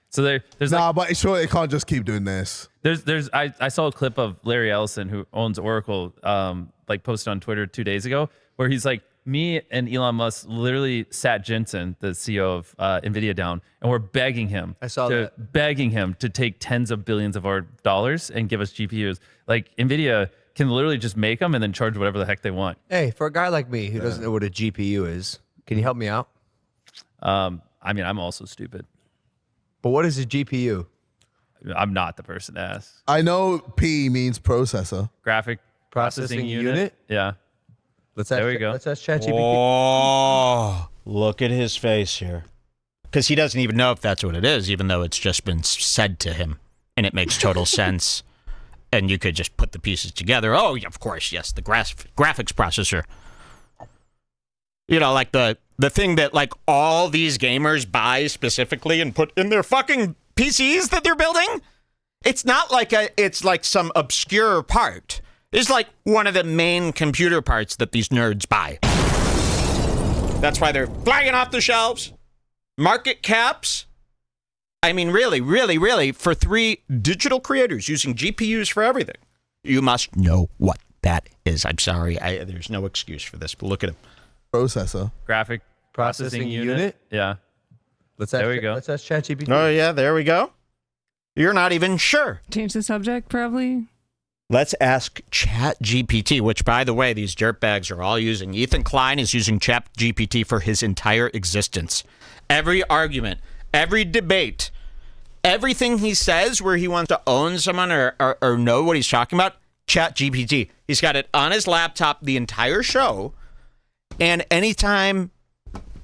So there's but sure, it can't just keep doing this. I saw a clip of Larry Ellison, who owns Oracle, like posted on Twitter 2 days ago, where he's like, me and Elon Musk literally sat Jensen, the CEO of NVIDIA, down, and we're begging him. Begging him to take tens of billions of our dollars and give us GPUs. Like, NVIDIA can literally just make them and then charge whatever the heck they want. Hey, for a guy like me who doesn't know what a GPU is, can you help me out? I mean, I'm also stupid. But what is a GPU? I'm not the person to ask. I know P means processor. Graphic processing unit? Yeah. There we go. Let's ask ChatGPT. Oh, look at his face here. Because he doesn't even know if that's what it is, even though it's just been said to him. And it makes total sense. And you could just put the pieces together. Oh, yeah, of course, yes, the graphics processor. You know, like the thing that like all these gamers buy specifically and put in their fucking PCs that they're building. It's not like it's like some obscure part. It's like one of the main computer parts that these nerds buy. That's why they're flying off the shelves. Market caps. I mean, really, really, really, for three digital creators using GPUs for everything, you must know what that is. I'm sorry. There's no excuse for this, but look at it. Processor. Graphic processing unit? Yeah. There we go. Let's ask ChatGPT. Oh, yeah, there we go. You're not even sure. Change the subject, probably. Let's ask ChatGPT, which, by the way, these dirtbags are all using. Ethan Klein is using ChatGPT for his entire existence. Every argument, every debate, everything he says where he wants to own someone or know what he's talking about, ChatGPT. He's got it on his laptop the entire show, and anytime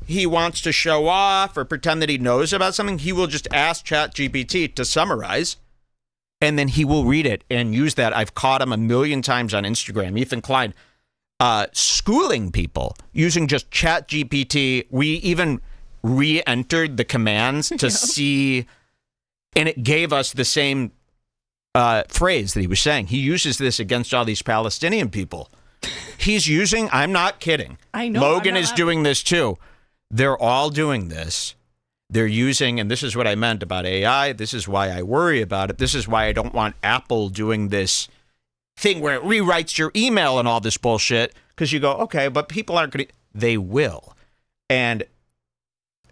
he wants to show off or pretend that he knows about something, he will just ask ChatGPT to summarize, and then he will read it and use that. I've caught him a million times on Instagram. Ethan Klein schooling people using just ChatGPT. We even re-entered the commands to see, and it gave us the same phrase that he was saying. He uses this against all these Palestinian people. He's using, I'm not kidding. I know. Logan is doing this too. They're all doing this. They're using, and this is what I meant about AI. This is why I worry about it. This is why I don't want Apple doing this thing where it rewrites your email and all this bullshit. Because you go, okay, but people aren't going to. They will. And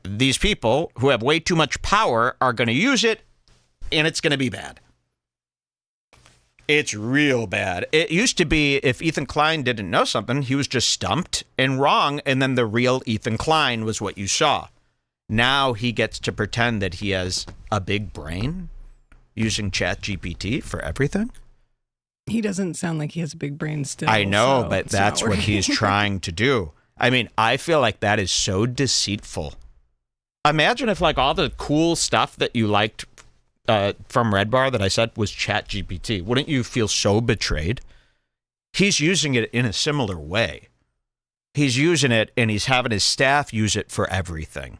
these people who have way too much power are going to use it, and it's going to be bad. It's real bad. It used to be if Ethan Klein didn't know something, he was just stumped and wrong, and then the real Ethan Klein was what you saw. Now he gets to pretend that he has a big brain using ChatGPT for everything. He doesn't sound like he has a big brain still. I know, so but it's that's not what working. he's trying to do. I mean, I feel like that is so deceitful. Imagine if like all the cool stuff that you liked from Redbar that I said was ChatGPT. Wouldn't you feel so betrayed? He's using it in a similar way. he's using it, and he's having his staff use it for everything.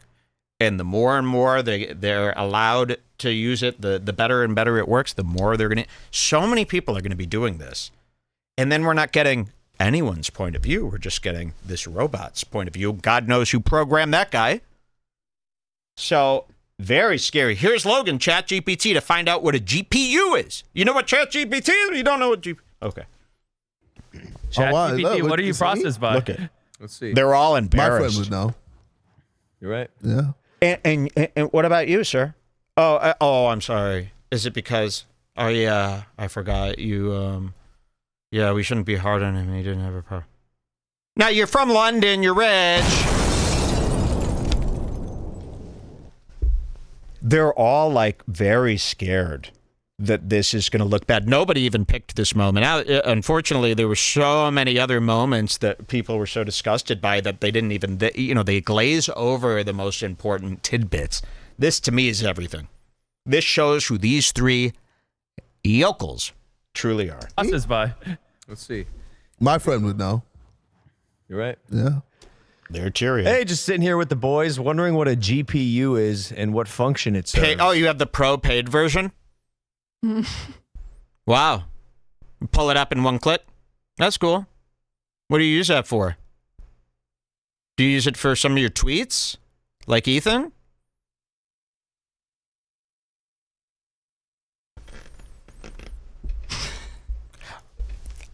And the more and more they're allowed to use it, the better and better it works, the more they're going to... So many people are going to be doing this. And then we're not getting anyone's point of view. We're just getting this robot's point of view. God knows who programmed that guy. So, very scary. Here's Logan, ChatGPT, to find out what a GPU is. You know what ChatGPT is? You don't know what GPU... Okay. ChatGPT, what are you processed by? Look at. Let's see. They're all My embarrassed. friend would know. You're right. Yeah. And what about you, sir? Oh, I'm sorry. Is it because? Oh yeah, I forgot you. Yeah, we shouldn't be hard on him. He didn't have a problem. Now you're from London. You're rich. They're all like very scared that this is going to look bad. Nobody even picked this moment out. Unfortunately, there were so many other moments that people were so disgusted by that they didn't even, they glaze over the most important tidbits. This, to me, is everything. This shows who these three yokels truly are. Processed by. Let's see. My friend would know. You're right. Yeah. They're cheery. Hey, just sitting here with the boys, wondering what a GPU is and what function it serves. Oh, you have the pro paid version? Wow. Pull it up in one click. That's cool. What do you use that for? Do you use it for some of your tweets? Like Ethan?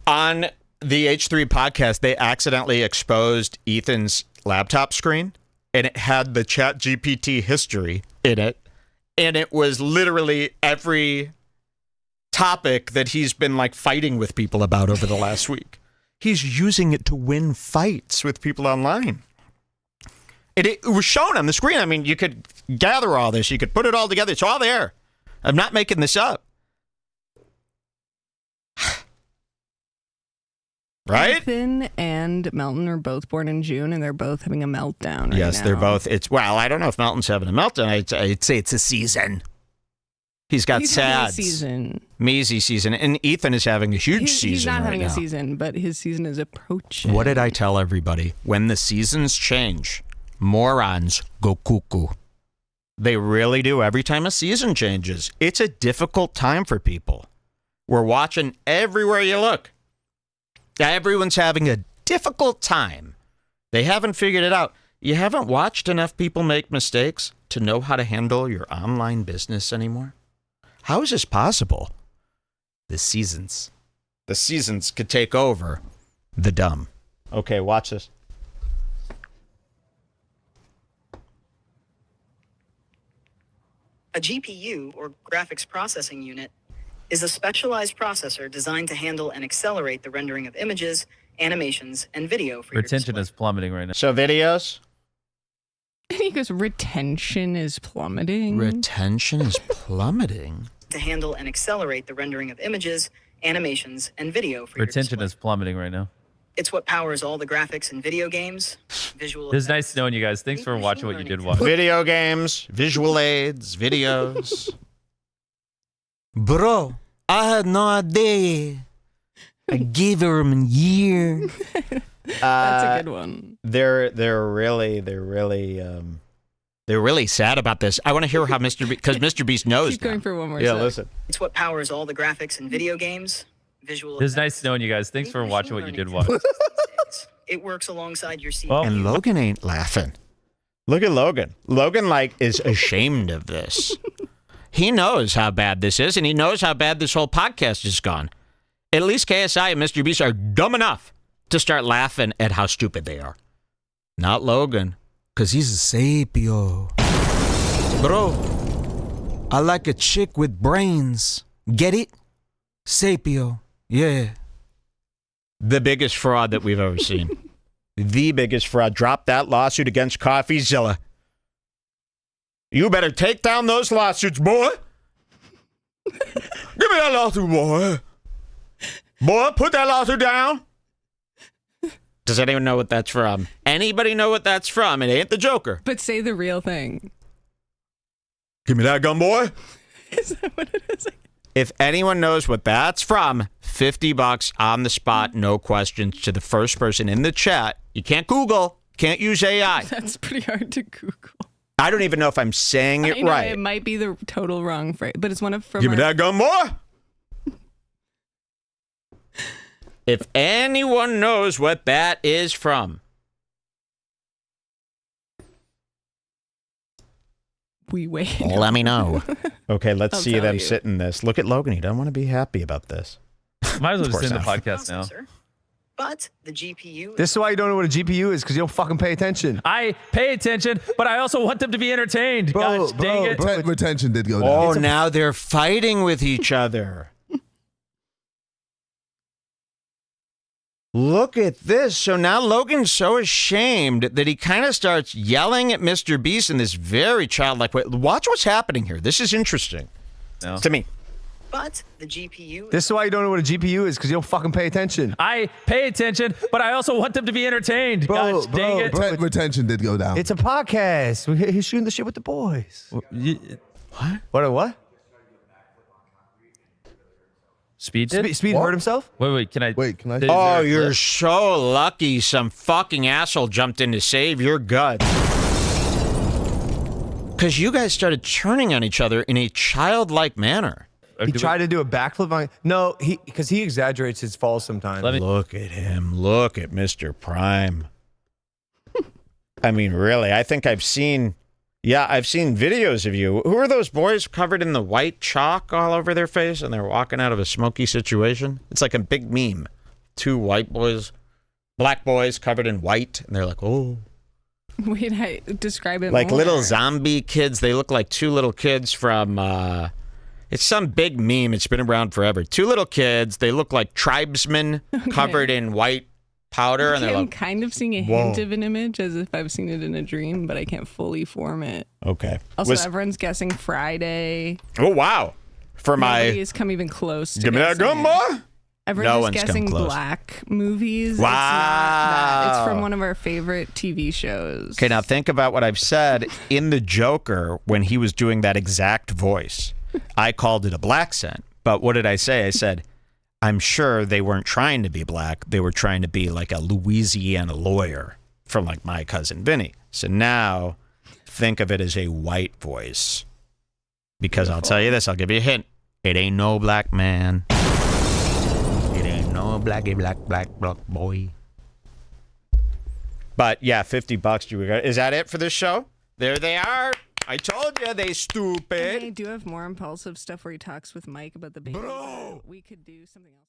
On the H3 podcast, they accidentally exposed Ethan's laptop screen, and it had the ChatGPT history in it, and it was literally every topic that he's been like fighting with people about over the last week. He's using it to win fights with people online. It was shown on the screen. I mean, you could gather all this. You could put it all together. It's all there. I'm not making this up. Right? Ethan and Melton are both born in June, and they're both having a meltdown right Yes, now. they're both. Well, I don't know if Melton's having a meltdown. I'd say it's a season. He's got He's having a sads. season. Measy season. And Ethan is having a huge season He's not right having now. a season, but his season is approaching. What did I tell everybody? When the seasons change, morons go cuckoo. They really do. Every time a season changes, it's a difficult time for people. We're watching everywhere you look. Everyone's having a difficult time. They haven't figured it out. You haven't watched enough people make mistakes to know how to handle your online business anymore? How is this possible? The seasons could take over the dumb. Okay, watch this. A GPU, or graphics processing unit, is a specialized processor designed to handle and accelerate the rendering of images, animations, and video for Retention is plummeting right now. So videos? And he goes, retention is plummeting. Retention is plummeting. to handle and accelerate the rendering of images, animations, and video for your Retention is plummeting right now. It's what powers all the graphics in video games, visual It was nice knowing you guys. Thanks for watching what you did watch. Video games, visual aids, videos. Bro, I had no idea. I gave him a year. That's a good one. They're really sad about this. I want to hear how because MrBeast knows. Keep going for one more Yeah, sec. listen. It's what powers all the graphics in video games, visual It was nice knowing you guys. Thanks for watching what you did watch. It works alongside your CPU. And Logan ain't laughing. Look at Logan. Logan is ashamed of this. He knows how bad this is, and he knows how bad this whole podcast has gone. At least KSI and MrBeast are dumb enough to start laughing at how stupid they are. Not Logan, because he's a sapio. Bro, I like a chick with brains. Get it? Sapio. Yeah. The biggest fraud that we've ever seen. The biggest fraud. Drop that lawsuit against CoffeeZilla. You better take down those lawsuits, boy. Give me that lawsuit, boy. Boy, put that lawsuit down. Does anyone know what that's from? Anybody know what that's from? It ain't the Joker. But say the real thing. Give me that gun, boy. Is that what it is? If anyone knows what that's from, $50 on the spot, no questions, to the first person in the chat. You can't Google, can't use AI. That's pretty hard to Google. I don't even know if I'm saying it right. It might be the total wrong phrase, but it's one of from. Give me that gun more. If anyone knows what that is from. We wait. Let me know. Okay, let's I'll see tell them you. sit in this. Look at Logan. He doesn't want to be happy about this. Might as well Of just course end the not. podcast now. But the GPU. This is why you don't know what a GPU is, because you don't fucking pay attention. I pay attention, but I also want them to be entertained. Gosh, dang it. Retention did go down. Oh, now they're fighting with each other. Look at this. So now Logan's so ashamed that he kind of starts yelling at MrBeast in this very childlike way. Watch what's happening here. This is interesting to me. But the GPU. This is why you don't know what a GPU is, because you don't fucking pay attention. I pay attention, but I also want them to be entertained. Gosh, dang it. Retention did go down. It's a podcast. He's shooting the shit with the boys. What? What? Speed did? Speed hurt himself? Wait, can I? Wait, can I? Oh, you're so lucky some fucking asshole jumped in to save your guts. Because you guys started turning on each other in a childlike manner. He tried to do a backflip on. No, because he exaggerates his falls sometimes. Look at him. Look at Mr. Prime. I mean, really, I think I've seen videos of you. Who are those boys covered in the white chalk all over their face and they're walking out of a smoky situation? It's like a big meme. Two white boys, black boys covered in white, and they're like, oh. Wait, I describe it Like more. little zombie kids. They look like two little kids from, it's some big meme. It's been around forever. Two little kids. They look like tribesmen covered in white powder. And Okay, they're I'm like, kind of seeing a whoa. hint of an image as if I've seen it in a dream, but I can't fully form it. Okay. Also, everyone's guessing Friday. Oh, wow. For Nobody has come even close to Give me that guessing gun, it. boy. Everyone's No one's come guessing close. black movies. Wow. It's not that. It's from one of our favorite TV shows. Okay, now think about what I've said in The Joker when he was doing that exact voice. I called it a black scent. But what did I say? I said, I'm sure they weren't trying to be black. They were trying to be like a Louisiana lawyer from like My Cousin Vinny. So now think of it as a white voice. Because I'll tell you this, I'll give you a hint. It ain't no black man. It ain't no black boy. But yeah, $50. Is that it for this show? There they are. I told you they stupid. And I do have more impulsive stuff where he talks with Mike about the baby. Bro, we could do something else.